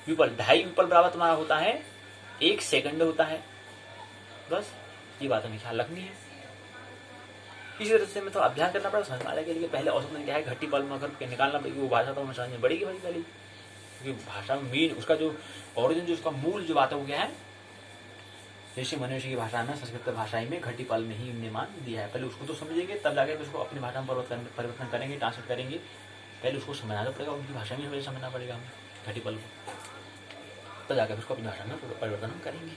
विपल 2.5 विपल बराबर तुम्हारा होता है 1 सेकंड होता है। बस ये बात हमें ख्याल रखनी है। इसी तरह से मैं तो अभ्यास करना पड़ा समझ पाने के लिए। पहले औसत में क्या है, घटी पल में अगर निकालना पड़ेगी वो भाषा तो समझ में पड़ेगी पहले, क्योंकि भाषा में मेन उसका जो ओरिजिन, जो उसका मूल जो बात है वो क्या है, ऋषि मनुष्य की भाषा में, संस्कृत भाषा में घटी पल में ही हमने मान दिया है। पहले उसको तो समझेंगे, तब जाके उसको अपनी भाषा में परिवर्तन करेंगे, ट्रांसलेट करेंगे। पहले उसको समझना पड़ेगा, उनकी भाषा में हमें समझना पड़ेगा हमें घटी पल को, तब जाकर उसको अपनी भाषा में परिवर्तन हम करेंगे।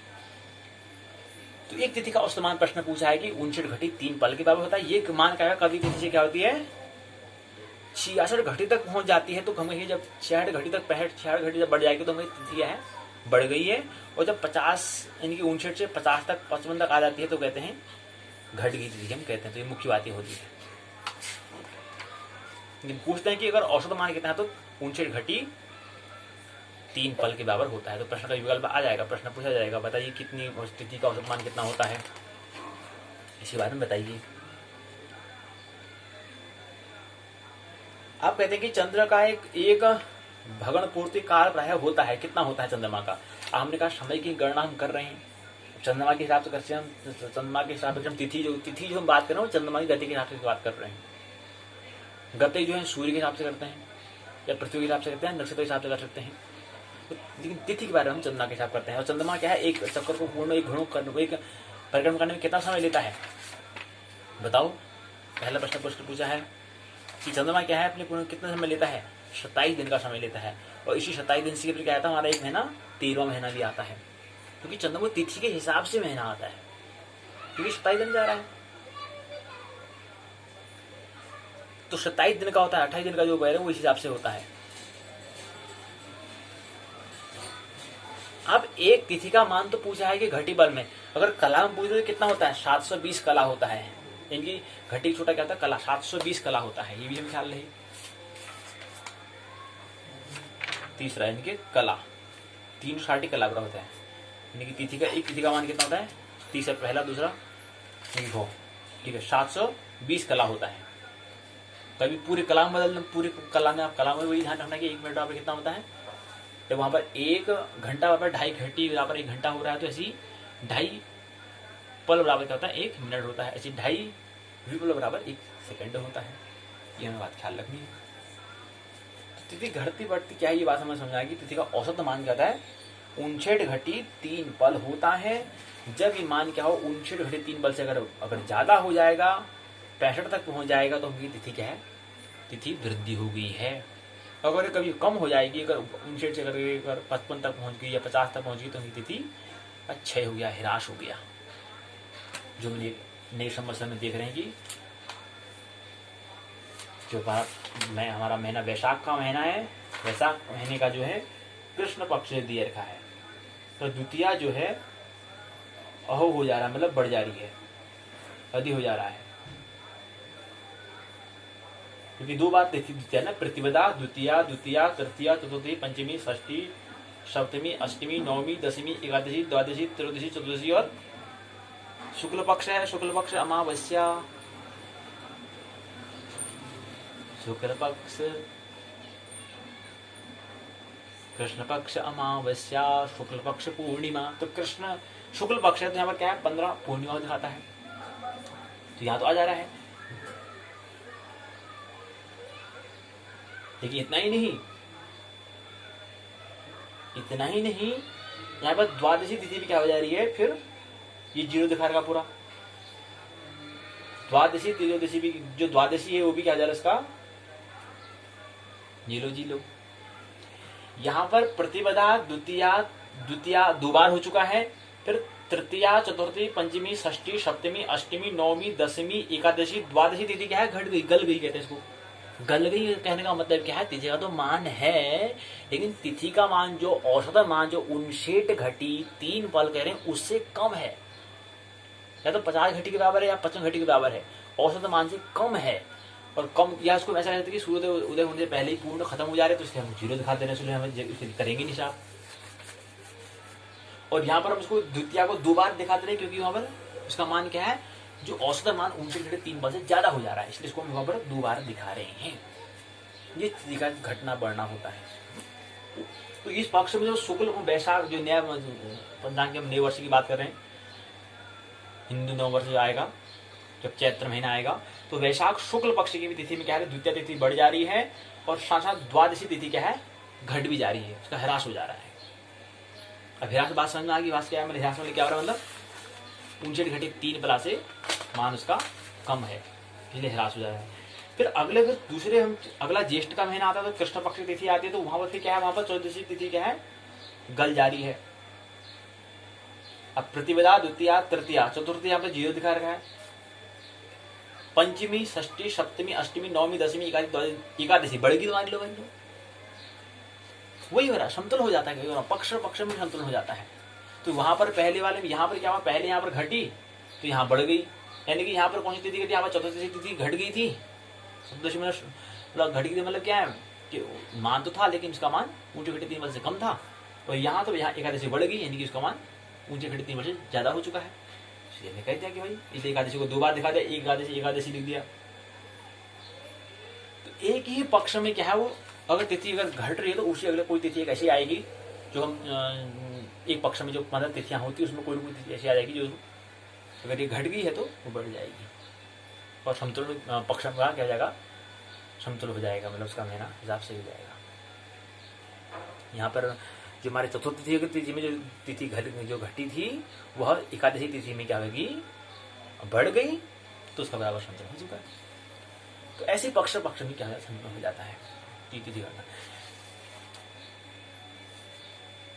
तो एक तिथि का औसतमान प्रश्न पूछा है कि 59 घटी 3 पल के बराबर होता है। ये मान क्या है, कभी तिथि से क्या होती है 66 घटी तक पहुंच जाती है। तो हमें जब 66 घटी तक 66 घटी जब बढ़ जाएगी तो हमें तिथि क्या है, बढ़ गई है। और जब 50 यानी कि 59 से 50 तक 55 तक आ जाती है तो कहते हैं घट गई तिथि, हम कहते हैं। तो ये मुख्य बात ये होती है। लेकिन पूछते हैं कि अगर औसत मान कितना है तो 59 घटी 3 पल के बराबर होता है। तो प्रश्न का विकल्प आ जाएगा, प्रश्न पूछा जाएगा, बताइए कितनी तिथि का औसत मान कितना होता है, इसी बारे में बताइए। आप कहते हैं कि चंद्र का एक भगण पूर्ति काल प्राय होता है, कितना होता है चंद्रमा का। हमने कहा समय की गणना हम कर रहे हैं, चंद्रमा के हिसाब से करते हैं। चंद्रमा के हिसाब से हम तिथि जो हम बात कर रहे हैं वो चंद्रमा की गति के हिसाब से बात कर रहे हैं। गति जो है सूर्य के हिसाब से करते हैं या पृथ्वी के हिसाब से करते हैं, नक्षत्र के हिसाब से कर सकते हैं। लेकिन तिथि के बारे में हम चंद्रमा के हिसाब करते हैं। और चंद्रमा क्या है, एक चक्कर को पूर्ण, एक घुणों करने, एक परिक्रम करने में कितना समय लेता है बताओ। पहला प्रश्न पूछा है कि चंद्रमा क्या है, अपने पूर्ण कितना समय लेता है, 27 दिन का समय लेता है। और इसी 27 दिन से क्या आता है, हमारा एक महीना 13वां महीना भी आता है, क्योंकि चंद्रमा तिथि के हिसाब से महीना आता है, क्योंकि 27 दिन जा रहा है। तो 27 दिन का होता है, 28 दिन का जो पैर है वो इस हिसाब से होता है। अब एक तिथि का मान तो पूछा है कि घटी बल में, अगर कला में पूछे तो कितना होता है, 720 कला होता है। इनकी घटी छोटा क्या होता है, कला 720 कला होता है, ये भी हम ख्याल रहे। तीसरा इनके कला 360 कला बड़ा होता है। इनकी तिथि का, एक तिथि का मान कितना होता है, तीसरा पहला दूसरा भो, ठीक है, 720 कला होता है। कभी पूरी कला में बदलना, पूरी कला में आप कला में वही ध्यान रखना कि 1 मिनट बराबर कितना होता है। जब वहां पर 1 घंटा बराबर 2.5 घटी बराबर 1 घंटा हो रहा है, तो ऐसी 2.5 पल बराबर क्या होता है, 1 मिनट होता है। ऐसी 2.5 विपल बराबर 1 सेकंड होता है। ये हमें बात ख्याल रखनी है। तो तिथि घटती बढ़ती क्या है, ये बात हमें समझाएगी। तिथि का औसत मान क्या होता है, 59 घटी 3 पल होता है। जब ये मान क्या हो, 59 घटी 3 पल से अगर ज्यादा हो जाएगा, 65 तक पहुंच जाएगा, तो उनकी तिथि क्या है, तिथि वृद्धि हो गई है। अगर कभी कम हो जाएगी, अगर 59 से अगर 55 तक पहुंच गई या 50 तक पहुंच गई, तो उनकी तिथि अच्छे हो गया, हिराश हो गया। जो नए संवत्सर में देख रहे हैं कि जो हमारा महीना वैशाख का महीना है, वैशाख महीने का जो है कृष्ण पक्ष से दिए रखा है। तो द्वितीया जो है अहो हो जा रहा है, मतलब बढ़ जा रही है, अधिक हो जा रहा है, क्योंकि 2 बार द्वितीया ना, प्रतिपदा द्वितीया, द्वितीया तृतीया चतुर्थी पंचमी षष्ठी सप्तमी अष्टमी नवमी दशमी एकादशी द्वादशी त्रयोदशी चतुर्दशी और शुक्ल पक्ष है। शुक्ल पक्ष अमावस्या, शुक्ल पक्ष कृष्ण पक्ष अमावस्या, शुक्ल पक्ष पूर्णिमा। तो कृष्ण शुक्ल पक्ष है तो यहाँ पर क्या है, 15 पूर्णिमा दिखाता है, तो यहाँ तो आ जा रहा है। लेकिन इतना ही नहीं, यहाँ पर द्वादशी तिथि भी क्या हो जा रही है, फिर ये 0 दिखा रहा पूरा। द्वादशी त्रयोदशी भी, जो द्वादशी है वो भी क्या जा रहा है, इसका 0 यहाँ पर प्रतिपदा द्वितीया 2 बार हो चुका है, फिर तृतीया चतुर्थी पंचमी षष्ठी सप्तमी अष्टमी नवमी दशमी एकादशी द्वादशी तिथि क्या है, घट गई, गल गई कहते हैं इसको। गल गई कहने का मतलब क्या है, तिथि का तो मान है, लेकिन तिथि का मान जो औसत मान जो 59 घटी 3 पल कह रहे हैं उससे कम है, या तो 50 घटी के बराबर है या 55 घटी के बराबर है, औसत मान से कम है। और कम या उसको ऐसा कहते हैं कि सूर्य उदय होने से पहले ही पूर्ण खत्म हो जा रहे, तो इसलिए हम 0 दिखा दे रहे हैं, हमें करेंगे नहीं साहब। और यहाँ पर हम उसको द्वितीया को 2 बार दिखा दे रहे हैं, क्योंकि वहां पर उसका मान क्या है, जो औसत मान 59.3 बल से ज्यादा हो जा रहा है, इसलिए इसको हम वहां पर दोबारा दिखा रहे हैं। ये तिथि का घटना बढ़ना होता है। तो इस पक्ष में जो शुक्ल वैशाख जो नया पंचांग के नए वर्ष की बात कर रहे हैं, हिंदू नव वर्ष जो आएगा जब चैत्र महीना आएगा, तो वैशाख शुक्ल पक्ष की भी तिथि में क्या है, द्वितीय तिथि बढ़ जा रही है और साथ साथ द्वादशी तिथि क्या है, घट भी जा रही है, उसका ह्रास हो जा रहा है। अब ह्रास बात समझ में आ गई, बात क्या है, ह्रास में क्या हो रहा है, मतलब 59.3 बला से मान उसका कम है, इसलिए ह्रास हो जा रहा है। फिर दूसरे हम अगला ज्येष्ठ का महीना आता है तो कृष्ण पक्ष की तिथि आती है, तो वहां पर क्या है, वहां पर चौदशी तिथि क्या है, गल जारी है। अब प्रतिपदा, द्वितीया, तृतीया, चतुर्थी यहाँ पे 0 दिखा रखा है। पंचमी, षष्ठी, सप्तमी, अष्टमी, नवमी, दसवीं, एकादशी बढ़ेगी तो मान लो भाई, वही हो रहा है, समतुल हो जाता है, पक्ष में समतुल हो जाता है। तो वहां पर पहले वाले में यहाँ पर क्या हुआ, पहले यहाँ पर घटी तो यहाँ बढ़ गई, यानी कि यहाँ पर कौन सी तिथि घटी, यहाँ पर चतुर्थी तिथि घट गई थी, सप्तदशी में मतलब घट गई, मतलब क्या है कि मान तो था लेकिन उसका मान 59.3 बल से कम था, और यहाँ तो यहाँ एकादशी बढ़ गई, यानी कि उसका मान 59.3 बल से ज्यादा हो चुका है। इसलिए मैं कह दिया कि भाई इस एकादशी को 2 बार दिखा दिया, एकादशी लिख दिया। तो एक ही पक्ष में क्या है, वो अगर तिथि अगर घट रही है तो उसी अगले कोई तिथि एक ऐसी आएगी जो हम एक पक्ष में जो 15 तिथियां होती है उसमें कोई ना कोई तिथि ऐसी आ जाएगी जो अगर ये घट गई है तो वो बढ़ जाएगी, और समतुल पक्ष में क्या जाएगा, समतुल हो जाएगा, मतलब उसका महीना हिसाब से हो जाएगा। यहाँ पर जो हमारे चतुर्थ तिथि में जो तिथि जो घटी थी वह एकादशी तिथि में क्या होगी, बढ़ गई, तो उसका बराबर समतुल हो चुका है। तो ऐसे पक्ष में क्या समतुल हो जाता है तिथि घटना।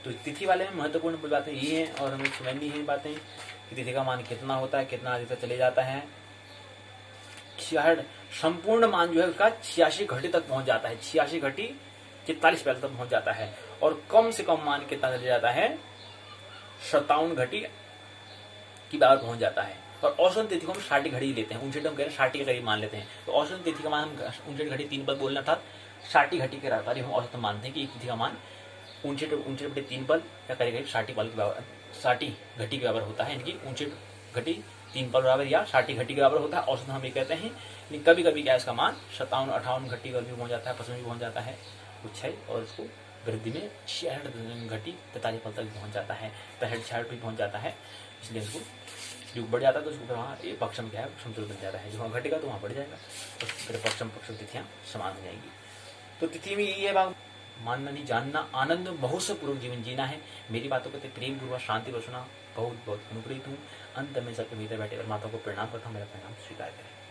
तो तिथि वाले में महत्वपूर्ण बातें ये हैं, और हमें समझनी है बातें कि तिथि का मान कितना होता है, कितना आगे तक चले जाता है। 66 संपूर्ण मान जो है उसका 86 घटी तक पहुंच जाता है, 86 घटी 44 पैल तक पहुंच जाता है, और कम से कम मान कितना चले जाता है, 57 घटी की बराबर पहुंच जाता है। और औसत तिथि को हम 60 घड़ी लेते हैं, 59 हम कह रहे हैं 60 के करीब मान लेते हैं। तो औसत तिथि का मान हम 59 घटी 3 पल बोलना था, 60 घटी के बराबर हम औसत मानते हैं कि एक तिथि का मान 59.3 पल या करीब 60 पल के बराबर, 60 घटी के बराबर होता है, यानी कि 59 घटी 3 पल बराबर या 60 घटी के बराबर होता है, औसत हम ये कहते हैं। लेकिन कभी कभी क्या इसका मान 57-58 घटी पर भी पहुंच जाता है, 55 भी पहुंच जाता है कुछ है, और इसको वृद्धि में 66 घटी 43 पल तक पहुंच जाता है, 65-66 भी पहुंच जाता है। इसलिए उसको युग बढ़ जाता है, तो उसको वहाँ ये पक्ष में क्या है, समतुल बन जाता है। जो वहाँ घटेगा तो वहाँ बढ़ जाएगा, तो फिर पक्ष तिथियाँ समान हो जाएंगी। तो तिथि में यही है भाग, मानना नहीं जानना, आनंद महोत्सव पूर्वक जीवन जीना है। मेरी बातों को प्रेम पूर्वक शांति पर सुना, बहुत बहुत अनुप्रेरित हूँ। अंत में सबके भीतर बैठे परमात्मा को प्रणाम करता हूँ, मेरा प्रणाम स्वीकार करें।